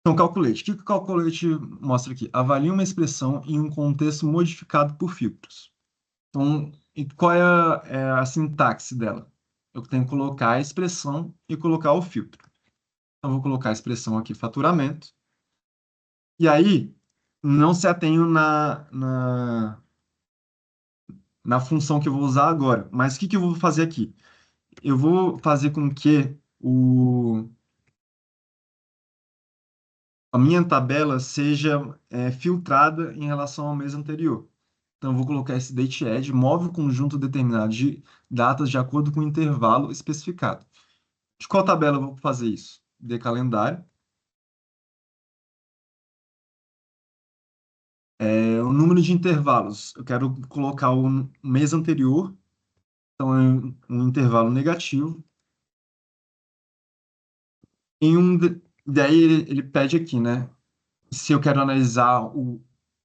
Então, calculate. O que que o calculate mostra aqui? Avalie uma expressão em um contexto modificado por filtros. Então, e qual é a sintaxe dela? Eu tenho que colocar a expressão e colocar o filtro. Então, eu vou colocar a expressão aqui, faturamento. E aí, não se atenho na função que eu vou usar agora. Mas o que que eu vou fazer aqui? Eu vou fazer com que a minha tabela seja filtrada em relação ao mês anterior. Então, eu vou colocar esse dateAdd, move o conjunto determinado de datas de acordo com o intervalo especificado. De qual tabela eu vou fazer isso? De calendário. O número de intervalos. Eu quero colocar o mês anterior, então é um intervalo negativo. Daí ele pede aqui, né? Se eu quero analisar o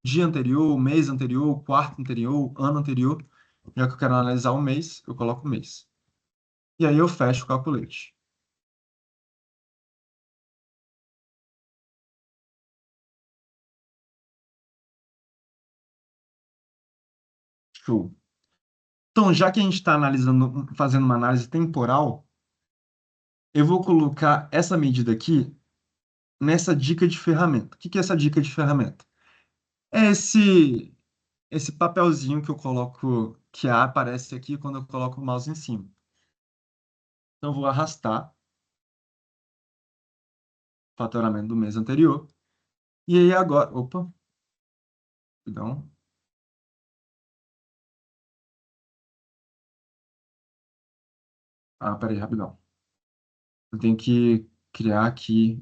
dia anterior, o mês anterior, o quarto anterior, o ano anterior, já que eu quero analisar o mês, eu coloco o mês. E aí eu fecho o calculate. Show. Então, já que a gente está analisando, fazendo uma análise temporal, eu vou colocar essa medida aqui nessa dica de ferramenta. O que que é essa dica de ferramenta? É esse papelzinho que eu coloco, que aparece aqui quando eu coloco o mouse em cima. Então, eu vou arrastar o faturamento do mês anterior. E aí agora, opa, perdão. Ah, peraí, rapidão. Eu tenho que criar aqui.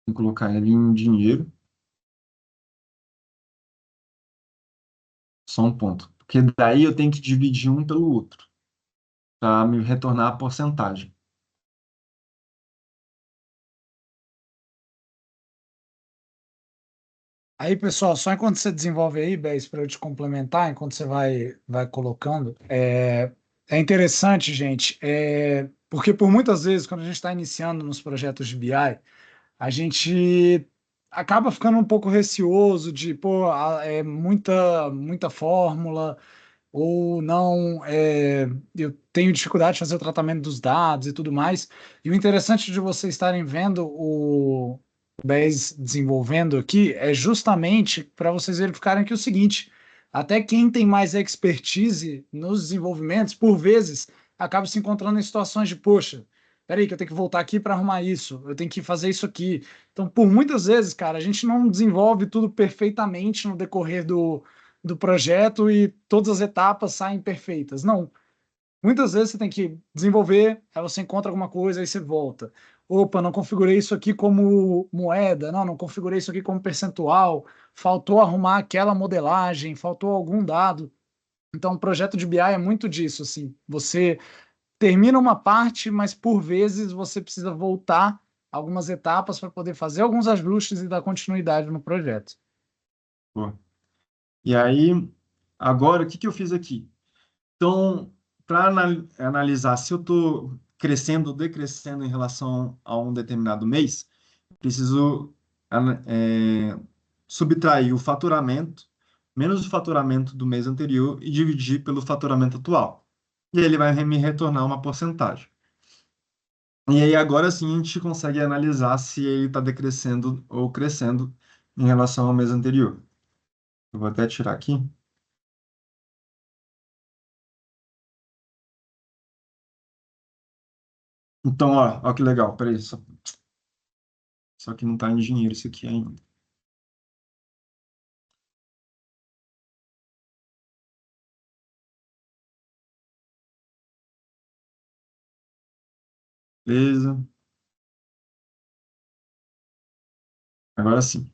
Vou colocar ele em dinheiro. Só um ponto. Porque daí eu tenho que dividir um pelo outro, para me retornar a porcentagem. Aí, pessoal, só enquanto você desenvolve aí, Bez, para eu te complementar, enquanto você vai colocando, é interessante, gente, porque por muitas vezes, quando a gente está iniciando nos projetos de BI, a gente acaba ficando um pouco receoso de, pô, é muita fórmula, ou não, eu tenho dificuldade de fazer o tratamento dos dados e tudo mais. E o interessante de vocês estarem vendo o BES desenvolvendo aqui é justamente para vocês verificarem que é o seguinte, até quem tem mais expertise nos desenvolvimentos, por vezes, acaba se encontrando em situações de, poxa, peraí, que eu tenho que voltar aqui para arrumar isso, eu tenho que fazer isso aqui. Então, por muitas vezes, cara, a gente não desenvolve tudo perfeitamente no decorrer do projeto e todas as etapas saem perfeitas. Não. Muitas vezes você tem que desenvolver, aí você encontra alguma coisa, aí você volta. Opa, não configurei isso aqui como moeda, não configurei isso aqui como percentual, faltou arrumar aquela modelagem, faltou algum dado. Então, o projeto de BI é muito disso, assim. Você termina uma parte, mas por vezes você precisa voltar algumas etapas para poder fazer alguns ajustes e dar continuidade no projeto. Pô. E aí, agora, o que que eu fiz aqui? Então, para analisar se eu estou crescendo ou decrescendo em relação a um determinado mês, preciso subtrair o faturamento, menos o faturamento do mês anterior e dividir pelo faturamento atual. E aí ele vai me retornar uma porcentagem. E aí agora sim a gente consegue analisar se ele está decrescendo ou crescendo em relação ao mês anterior. Eu vou até tirar aqui. Então, ó que legal. Peraí, só que não está em dinheiro isso aqui ainda. Beleza. Agora sim.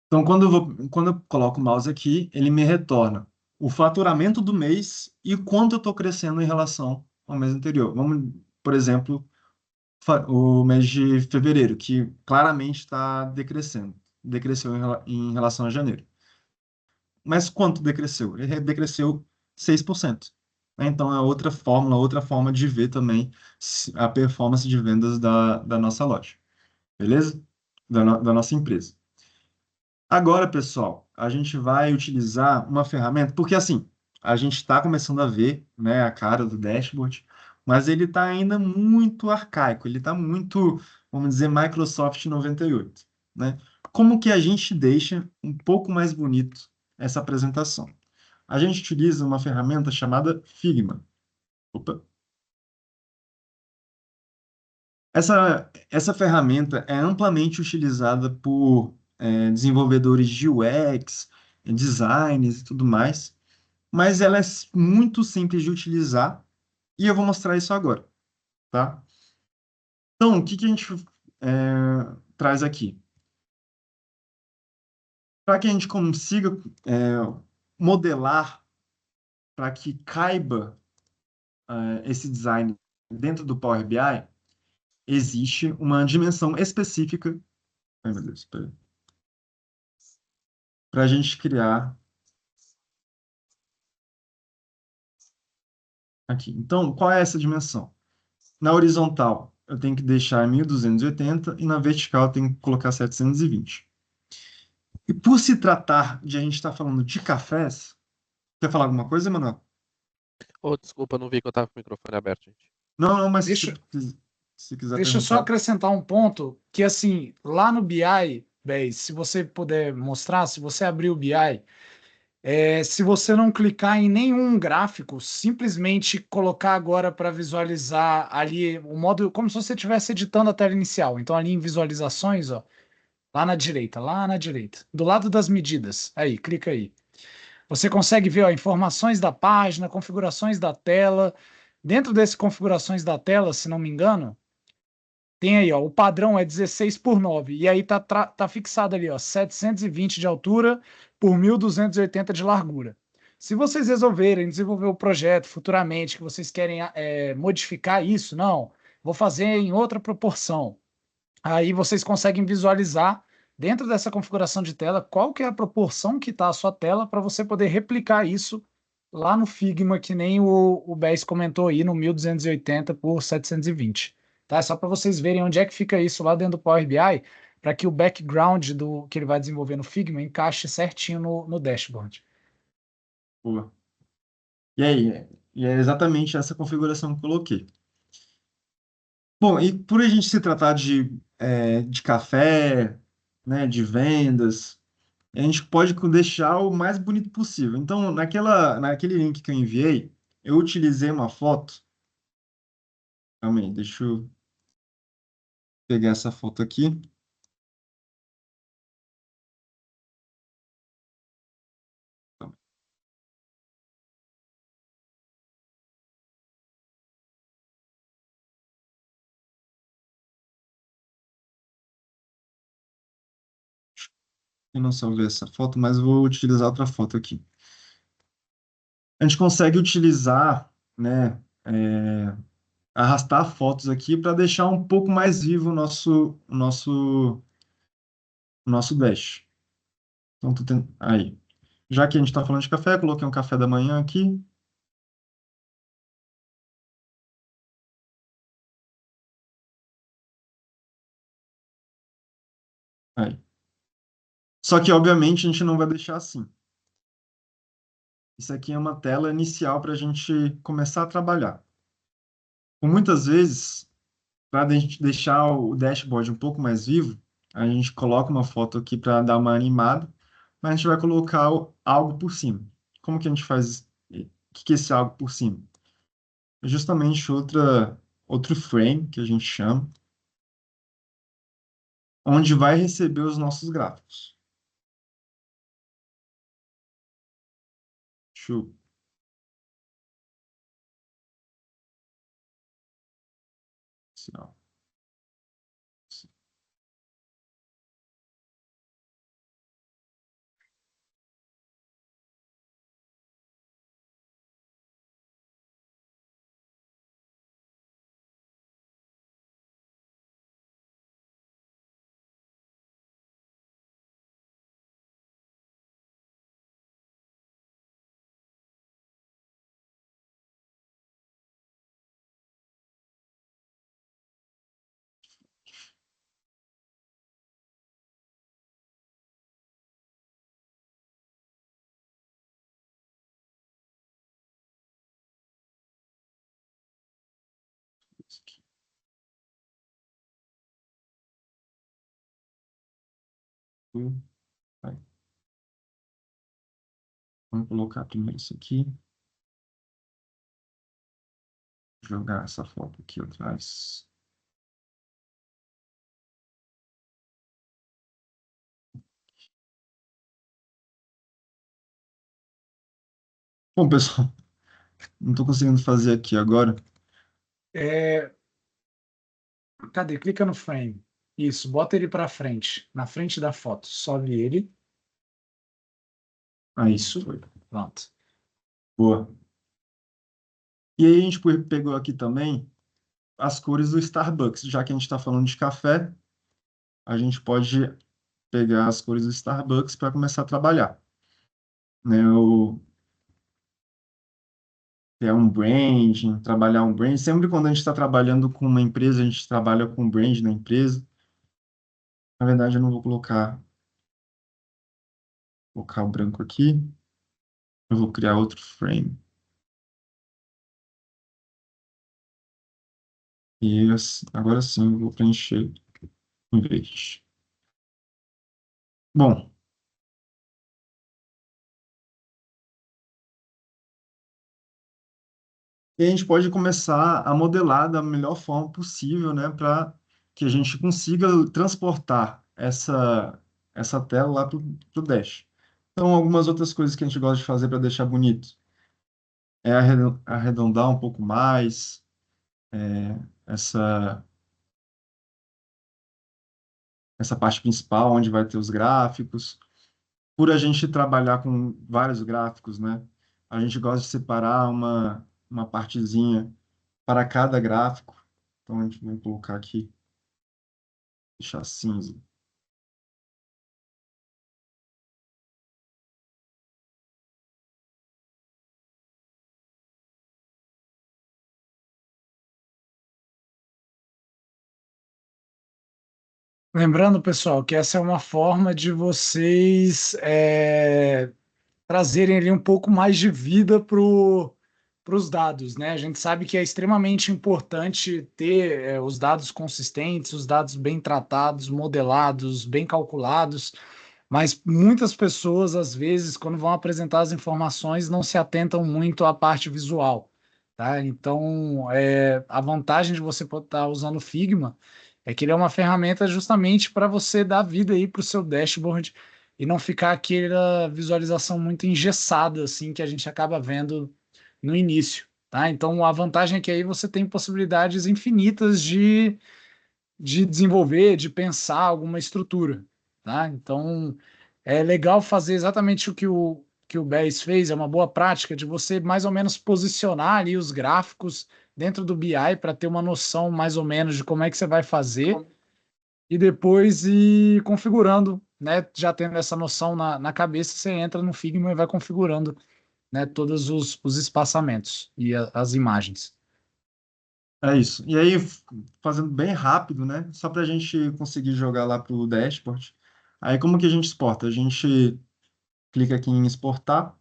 Então, quando eu coloco o mouse aqui, ele me retorna o faturamento do mês e quanto eu estou crescendo em relação ao mês anterior. Vamos, por exemplo, o mês de fevereiro, que claramente está decrescendo. Decresceu em relação a janeiro. Mas quanto decresceu? Ele decresceu 6%. Então, é outra fórmula, outra forma de ver também a performance de vendas da nossa loja. Beleza? Da nossa empresa. Agora, pessoal, a gente vai utilizar uma ferramenta, porque assim, a gente está começando a ver, né, a cara do dashboard, mas ele está ainda muito arcaico, ele está muito, vamos dizer, Microsoft 98, né? Como que a gente deixa um pouco mais bonito essa apresentação? A gente utiliza uma ferramenta chamada Figma. Opa. Essa ferramenta é amplamente utilizada por desenvolvedores de UX, designers e tudo mais, mas ela é muito simples de utilizar e eu vou mostrar isso agora, tá? Então, o que que a gente traz aqui? Para que a gente consiga modelar para que caiba esse design dentro do Power BI, existe uma dimensão específica. Ai, meu Deus, para a gente criar aqui. Então, qual é essa dimensão? Na horizontal, eu tenho que deixar 1280 e na vertical eu tenho que colocar 720. E por se tratar de a gente estar falando de cafés, quer falar alguma coisa, Manuel? Oh, desculpa, não vi que eu tava com o microfone aberto, gente. Não, não, mas Deixa, se quiser Deixa eu só perguntar. acrescentar um ponto que, assim, lá no BI, Bey, se você puder mostrar, se você abrir o BI, Se você não clicar em nenhum gráfico, simplesmente colocar agora para visualizar ali o modo, como se você estivesse editando a tela inicial. Então, ali em visualizações, ó, lá na direita, do lado das medidas. Aí, clica aí. Você consegue ver, ó, informações da página, configurações da tela. Dentro desse configurações da tela, se não me engano, tem aí, ó, o padrão é 16 por 9. E aí tá fixado ali, ó, 720 de altura por 1280 de largura. Se vocês resolverem desenvolver o projeto futuramente, que vocês querem modificar isso, não, vou fazer em outra proporção. Aí vocês conseguem visualizar dentro dessa configuração de tela qual que é a proporção que está a sua tela para você poder replicar isso lá no Figma, que nem o Bess comentou aí no 1280 por 720. Tá? É só para vocês verem onde é que fica isso lá dentro do Power BI, para que o background do que ele vai desenvolver no Figma encaixe certinho no dashboard. Boa. E aí, e é exatamente essa configuração que eu coloquei. Bom, e por a gente se tratar de café, né, de vendas, a gente pode deixar o mais bonito possível. Então, naquele link que eu enviei, eu utilizei uma foto. Calma aí, deixa eu pegar essa foto aqui. Eu não salvei essa foto, mas vou utilizar outra foto aqui. A gente consegue utilizar, né, arrastar fotos aqui para deixar um pouco mais vivo o nosso dash. Então, aí. Já que a gente está falando de café, coloquei um café da manhã aqui. Aí. Só que, obviamente, a gente não vai deixar assim. Isso aqui é uma tela inicial para a gente começar a trabalhar. Por muitas vezes, para a gente deixar o dashboard um pouco mais vivo, a gente coloca uma foto aqui para dar uma animada, mas a gente vai colocar algo por cima. Como que a gente faz? O que é esse algo por cima? É justamente outro frame que a gente chama, onde vai receber os nossos gráficos. Show. Sinal. Vai. Vamos colocar primeiro isso aqui. Jogar essa foto aqui atrás. Bom, pessoal, não estou conseguindo fazer aqui agora. Cadê? Clica no frame. Isso, bota ele para frente, na frente da foto. Sobe ele. Aí, Isso. foi. Pronto. Boa. E aí a gente pegou aqui também as cores do Starbucks. Já que a gente está falando de café, a gente pode pegar as cores do Starbucks para começar a trabalhar. Né? Criar um branding, trabalhar um brand. Sempre quando a gente está trabalhando com uma empresa, a gente trabalha com o brand da empresa. Na verdade, eu não vou colocar o branco aqui. Eu vou criar outro frame. E agora sim eu vou preencher em verde. Bom, E a gente pode começar a modelar da melhor forma possível, né, para que a gente consiga transportar essa tela lá para o Dash. Então, algumas outras coisas que a gente gosta de fazer para deixar bonito é arredondar um pouco mais essa, essa parte principal, onde vai ter os gráficos. Por a gente trabalhar com vários gráficos, né, a gente gosta de separar uma partezinha para cada gráfico. Então, a gente vai colocar aqui, deixar cinza. Lembrando, pessoal, que essa é uma forma de vocês trazerem ali um pouco mais de vida para os dados, né? A gente sabe que é extremamente importante ter os dados consistentes, os dados bem tratados, modelados, bem calculados, mas muitas pessoas, às vezes, quando vão apresentar as informações, não se atentam muito à parte visual, tá? Então, a vantagem de você estar usando o Figma é que ele é uma ferramenta justamente para você dar vida aí para o seu dashboard e não ficar aquela visualização muito engessada, assim, que a gente acaba vendo no início, tá? Então, a vantagem é que aí você tem possibilidades infinitas de desenvolver, de pensar alguma estrutura, tá? Então, é legal fazer exatamente o que o BES fez, é uma boa prática de você mais ou menos posicionar ali os gráficos dentro do BI para ter uma noção mais ou menos de como é que você vai fazer e depois ir configurando, né? Já tendo essa noção na cabeça, você entra no Figma e vai configurando, né, todos os espaçamentos e as imagens. É isso. E aí, fazendo bem rápido, né? Só para a gente conseguir jogar lá para o dashboard. Aí, como que a gente exporta? A gente clica aqui em exportar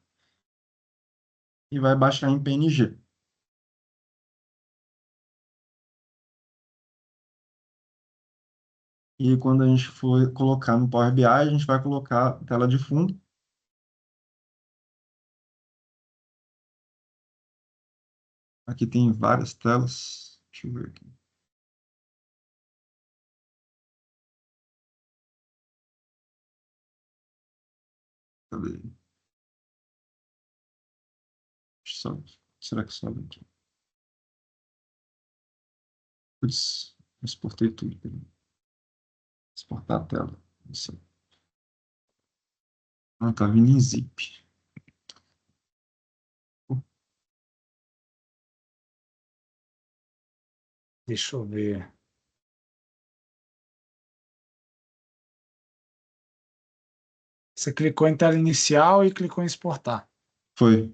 e vai baixar em PNG. E quando a gente for colocar no Power BI, a gente vai colocar a tela de fundo. Aqui tem várias telas. Deixa eu ver aqui. Cadê? Será que sobe aqui? Putz, exportei tudo. Peraí. Exportar a tela. Isso. Ah, tá vindo em zip. Deixa eu ver. Você clicou em tela inicial e clicou em exportar. Foi.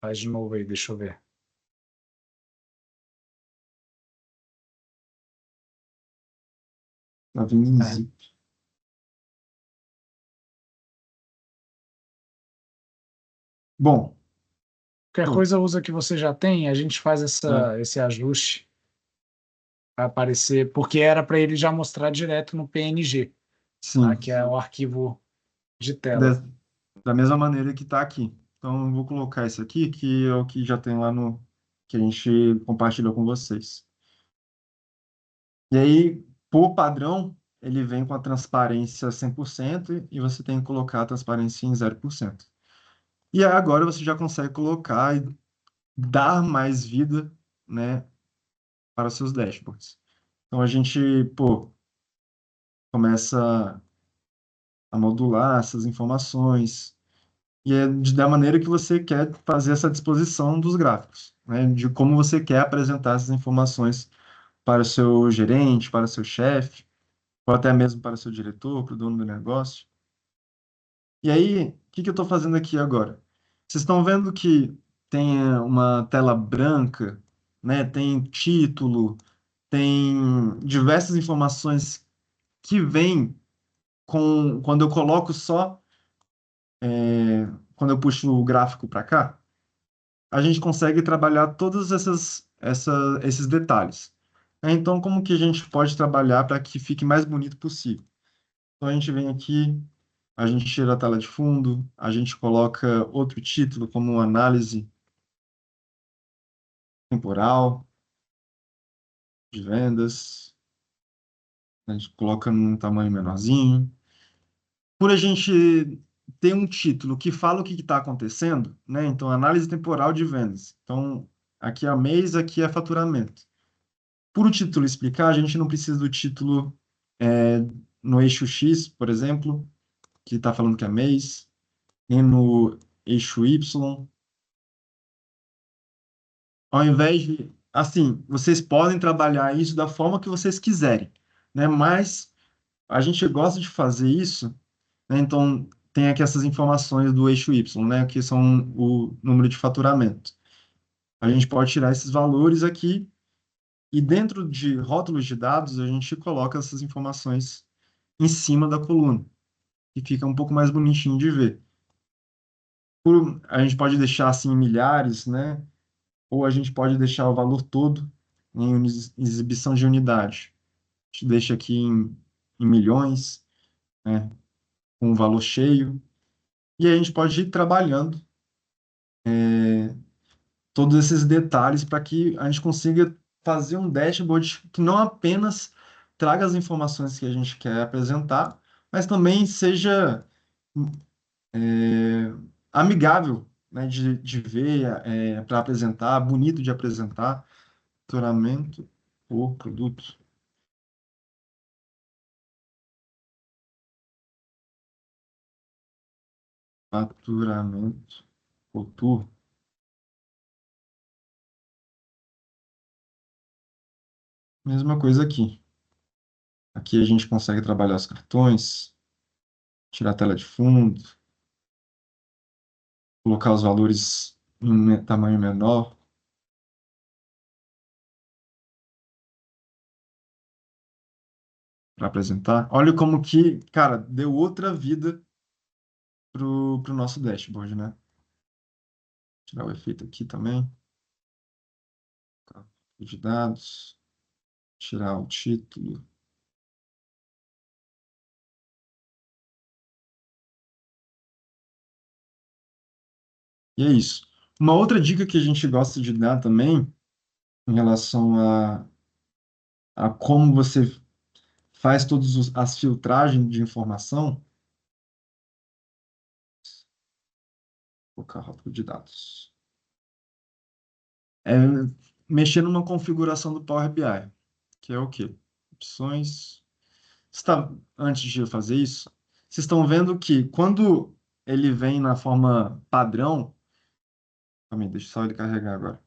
Faz de novo aí, deixa eu ver. Tá vindo em É. zip. Bom, Qualquer pô, coisa usa que você já tem, a gente faz é, esse ajuste para aparecer, porque era para ele já mostrar direto no PNG, tá? sim. Que é o arquivo de tela. Da, da mesma maneira que está aqui. Então, eu vou colocar esse aqui, que é o que já tem lá no... que a gente compartilhou com vocês. E aí, por padrão, ele vem com a transparência 100% e você tem que colocar a transparência em 0%. E aí, agora você já consegue colocar e dar mais vida, né, para os seus dashboards. Então, a gente, pô, começa a modular essas informações, e é da maneira que você quer fazer essa disposição dos gráficos, né? De como você quer apresentar essas informações para o seu gerente, para o seu chefe, ou até mesmo para o seu diretor, para o dono do negócio. E aí, o que que eu estou fazendo aqui agora? Vocês estão vendo que tem uma tela branca, né? Tem título, tem diversas informações que vêm quando eu coloco só, quando eu puxo o gráfico para cá. A gente consegue trabalhar todos esses detalhes. Então, como que a gente pode trabalhar para que fique mais bonito possível? Então, a gente vem aqui, a gente tira a tela de fundo, a gente coloca outro título como análise temporal de vendas, a gente coloca num tamanho menorzinho. Por a gente ter um título que fala o que está acontecendo, né? Então, análise temporal de vendas. Então, aqui é mês, aqui é faturamento. Por o título explicar, a gente não precisa do título é, no eixo X, por exemplo, que está falando que é mês, nem no eixo Y. Ao invés de, assim, vocês podem trabalhar isso da forma que vocês quiserem, né? Mas a gente gosta de fazer isso, né? Então, tem aqui essas informações do eixo Y, né? Que são o número de faturamento. A gente pode tirar esses valores aqui e dentro de rótulos de dados, a gente coloca essas informações em cima da coluna, e fica um pouco mais bonitinho de ver. A gente pode deixar assim em milhares, né? Ou a gente pode deixar o valor todo em exibição de unidade. A gente deixa aqui em milhões, né? Com o valor cheio. E aí a gente pode ir trabalhando todos esses detalhes para que a gente consiga fazer um dashboard que não apenas traga as informações que a gente quer apresentar, mas também seja é, amigável, né, de ver, para apresentar, bonito de apresentar, faturamento por produto, faturamento por turno. Mesma coisa aqui. Aqui a gente consegue trabalhar os cartões, tirar a tela de fundo, colocar os valores em um tamanho menor para apresentar. Olha como que, cara, deu outra vida pro nosso dashboard, né? Tirar o efeito aqui também. Tá? De dados, tirar o título. E é isso. Uma outra dica que a gente gosta de dar também, em relação a como você faz todas as filtragens de informação, vou colocar rótulo de dados, é mexer numa configuração do Power BI, que é o quê? Opções. Antes de eu fazer isso, vocês estão vendo que quando ele vem na forma padrão, calma aí, deixa só ele carregar agora.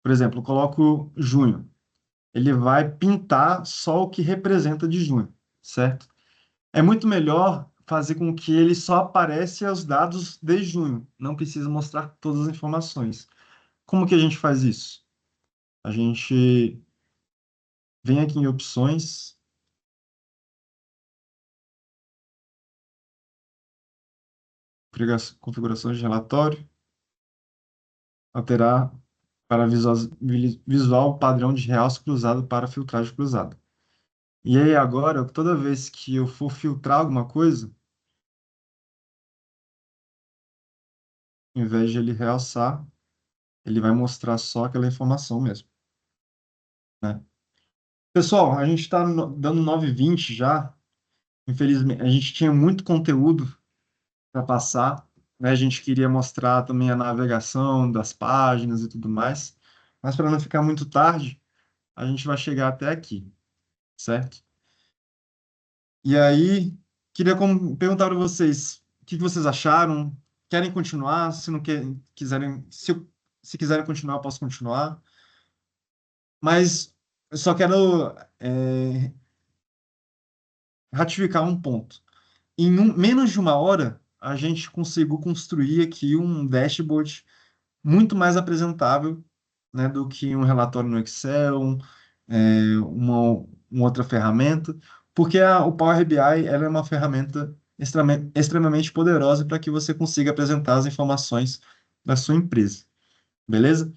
Por exemplo, eu coloco junho. Ele vai pintar só o que representa de junho, certo? É muito melhor fazer com que ele só apareça os dados de junho, não precisa mostrar todas as informações. Como que a gente faz isso? A gente vem aqui em opções, configurações de relatório, alterar para visual padrão de realce cruzado para filtragem cruzada. E aí agora, toda vez que eu for filtrar alguma coisa, ao invés de ele realçar, ele vai mostrar só aquela informação mesmo, né? Pessoal, a gente está dando 9h20 já. Infelizmente, a gente tinha muito conteúdo para passar, né? A gente queria mostrar também a navegação das páginas e tudo mais, mas para não ficar muito tarde, a gente vai chegar até aqui, certo? E aí, queria perguntar para vocês, o que que vocês acharam? Querem continuar? Se não quiserem, se quiserem continuar, eu posso continuar. Mas eu só quero ratificar um ponto. Em menos de uma hora, a gente conseguiu construir aqui um dashboard muito mais apresentável, né, do que um relatório no Excel, uma outra ferramenta, porque o Power BI ela é uma ferramenta extremamente poderosa para que você consiga apresentar as informações da sua empresa, beleza?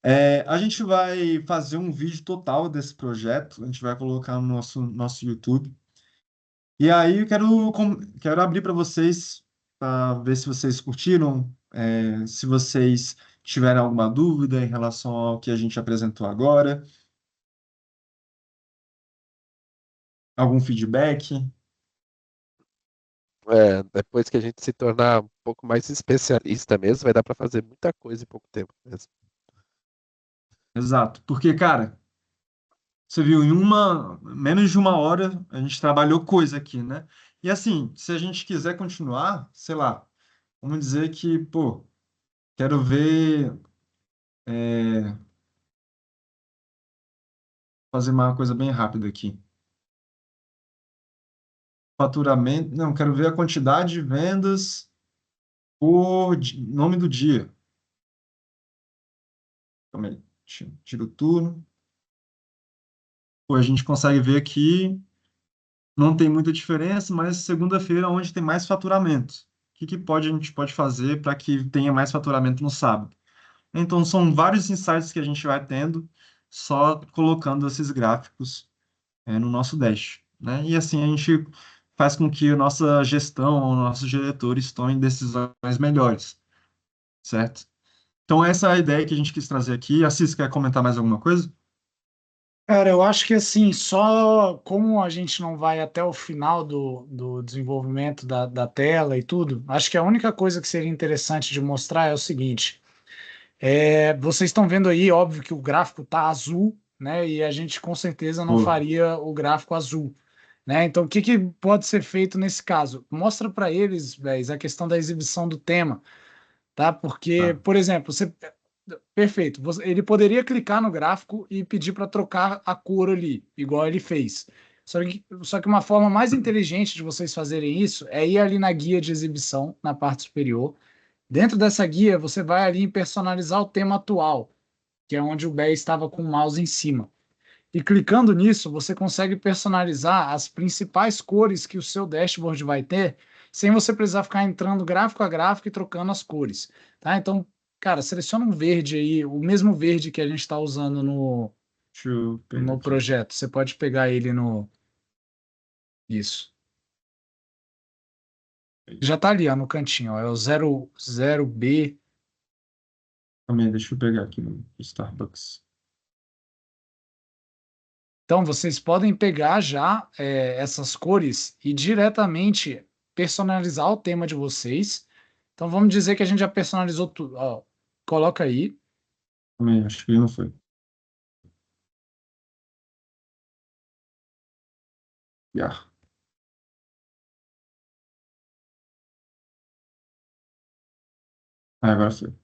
A gente vai fazer um vídeo total desse projeto, a gente vai colocar no nosso YouTube. E aí eu quero abrir para vocês, para ver se vocês curtiram, se vocês tiverem alguma dúvida em relação ao que a gente apresentou agora, algum feedback. Depois que a gente se tornar um pouco mais especialista mesmo, vai dar para fazer muita coisa em pouco tempo mesmo. Exato, porque, cara, você viu, menos de uma hora a gente trabalhou coisa aqui, né? E assim, se a gente quiser continuar, sei lá, vamos dizer que, pô, quero ver, fazer uma coisa bem rápida aqui. Faturamento, não, quero ver a quantidade de vendas por nome do dia. Calma aí, tira o turno. Pô, a gente consegue ver aqui, não tem muita diferença, mas segunda-feira é onde tem mais faturamento. O que a gente pode fazer para que tenha mais faturamento no sábado? Então, são vários insights que a gente vai tendo só colocando esses gráficos, no nosso dash, né? E assim a gente faz com que a nossa gestão, os nossos diretores tomem decisões melhores, certo? Então, essa é a ideia que a gente quis trazer aqui. Assis, quer comentar mais alguma coisa? Cara, eu acho que assim, só como a gente não vai até o final do desenvolvimento da tela e tudo, acho que a única coisa que seria interessante de mostrar é o seguinte: vocês estão vendo aí, óbvio que o gráfico tá azul, né? E a gente com certeza não Pô, faria o gráfico azul, né? Então, o que que pode ser feito nesse caso? Mostra para eles, véi, a questão da exibição do tema, tá? Porque, tá. por exemplo, perfeito. Ele poderia clicar no gráfico e pedir para trocar a cor ali, igual ele fez. Só que uma forma mais inteligente de vocês fazerem isso é ir ali na guia de exibição, na parte superior. Dentro dessa guia, você vai ali em personalizar o tema atual, que é onde o Bé estava com o mouse em cima. E clicando nisso, você consegue personalizar as principais cores que o seu dashboard vai ter, sem você precisar ficar entrando gráfico a gráfico e trocando as cores, tá? Então, cara, seleciona um verde aí, o mesmo verde que a gente está usando Deixa eu pegar no aqui. projeto. Você pode pegar ele no. Isso. Já tá ali, ó, no cantinho, ó, é o 00B. Também, deixa eu pegar aqui no Starbucks. Então, vocês podem pegar já essas cores e diretamente personalizar o tema de vocês. Então, vamos dizer que a gente já personalizou tudo. Ó, coloca aí. Também, acho que ele não foi. Yeah. Ah, agora foi.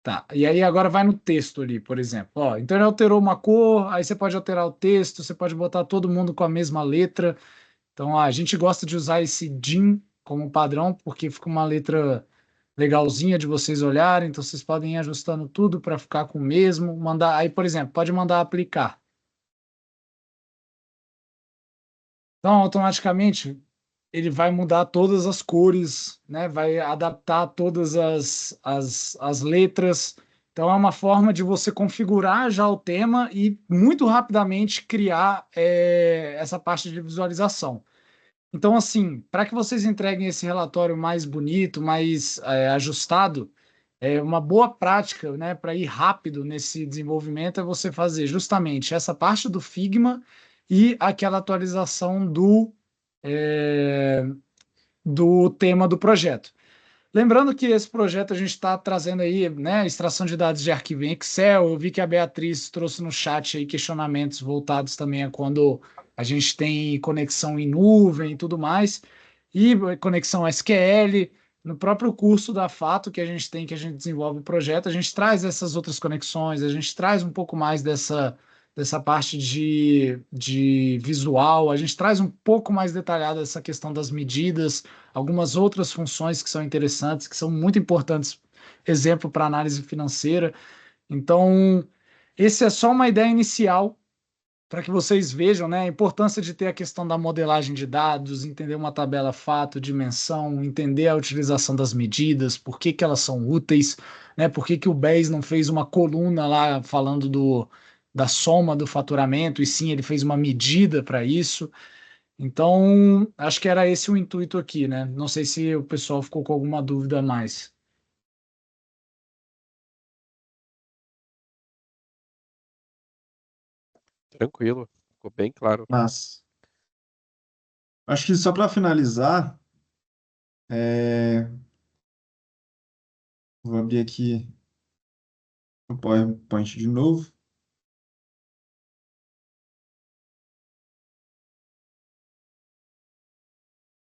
Tá. E aí agora vai no texto ali, por exemplo. Ó, então ele alterou uma cor, aí você pode alterar o texto, você pode botar todo mundo com a mesma letra. Então, a gente gosta de usar esse DIN como padrão, porque fica uma letra legalzinha de vocês olharem, então vocês podem ir ajustando tudo para ficar com o mesmo, mandar, aí, por exemplo, pode mandar aplicar. Então, automaticamente, ele vai mudar todas as cores, né? Vai adaptar todas as letras. Então, é uma forma de você configurar já o tema e muito rapidamente criar essa parte de visualização. Então, assim, para que vocês entreguem esse relatório mais bonito, mais ajustado, uma boa prática, né, para ir rápido nesse desenvolvimento é você fazer justamente essa parte do Figma e aquela atualização é, do tema do projeto. Lembrando que esse projeto a gente está trazendo aí, né, extração de dados de arquivo em Excel. Eu vi que a Beatriz trouxe no chat aí questionamentos voltados também a quando a gente tem conexão em nuvem e tudo mais, e conexão SQL. No próprio curso da Fato que a gente tem, que a gente desenvolve o projeto, a gente traz essas outras conexões, a gente traz um pouco mais dessa parte de visual, a gente traz um pouco mais detalhada essa questão das medidas, algumas outras funções que são interessantes, que são muito importantes, exemplo para análise financeira. Então, esse é só uma ideia inicial para que vocês vejam, né, a importância de ter a questão da modelagem de dados, entender uma tabela fato, dimensão, entender a utilização das medidas, por que que elas são úteis, né, por que que o BES não fez uma coluna lá falando da soma do faturamento, e sim ele fez uma medida para isso. Então, acho que era esse o intuito aqui, né? Não sei se o pessoal ficou com alguma dúvida a mais. Tranquilo, ficou bem claro. Mas acho que só para finalizar, é, vou abrir aqui o PowerPoint de novo.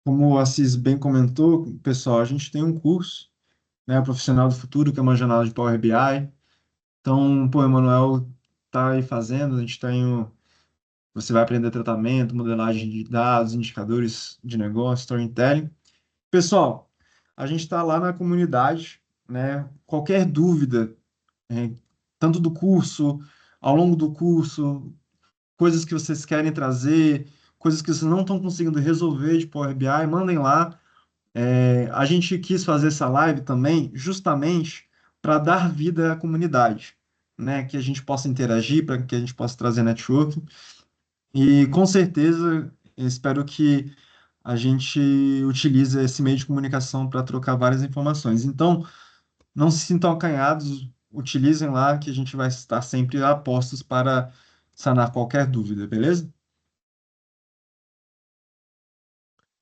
Como o Assis bem comentou, pessoal, a gente tem um curso, né, o Profissional do Futuro, que é uma jornada de Power BI. Então, pô, o Emanuel tá aí fazendo, a gente tem você vai aprender tratamento, modelagem de dados, indicadores de negócio, storytelling. Pessoal, a gente está lá na comunidade, né? Qualquer dúvida, é, tanto do curso, ao longo do curso, coisas que vocês querem trazer, coisas que vocês não estão conseguindo resolver de Power BI, mandem lá. A gente quis fazer essa live também justamente para dar vida à comunidade, né? Que a gente possa interagir, para que a gente possa trazer networking. E com certeza, eu espero que a gente utilize esse meio de comunicação para trocar várias informações. Então, não se sintam acanhados, utilizem lá que a gente vai estar sempre a postos para sanar qualquer dúvida, beleza?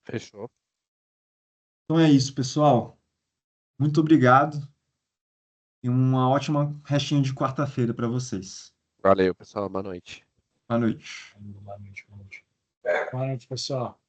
Fechou. Então é isso, pessoal. Muito obrigado e uma ótima restinho de quarta-feira para vocês. Valeu, pessoal. Boa noite. Boa noite. Boa noite, pessoal.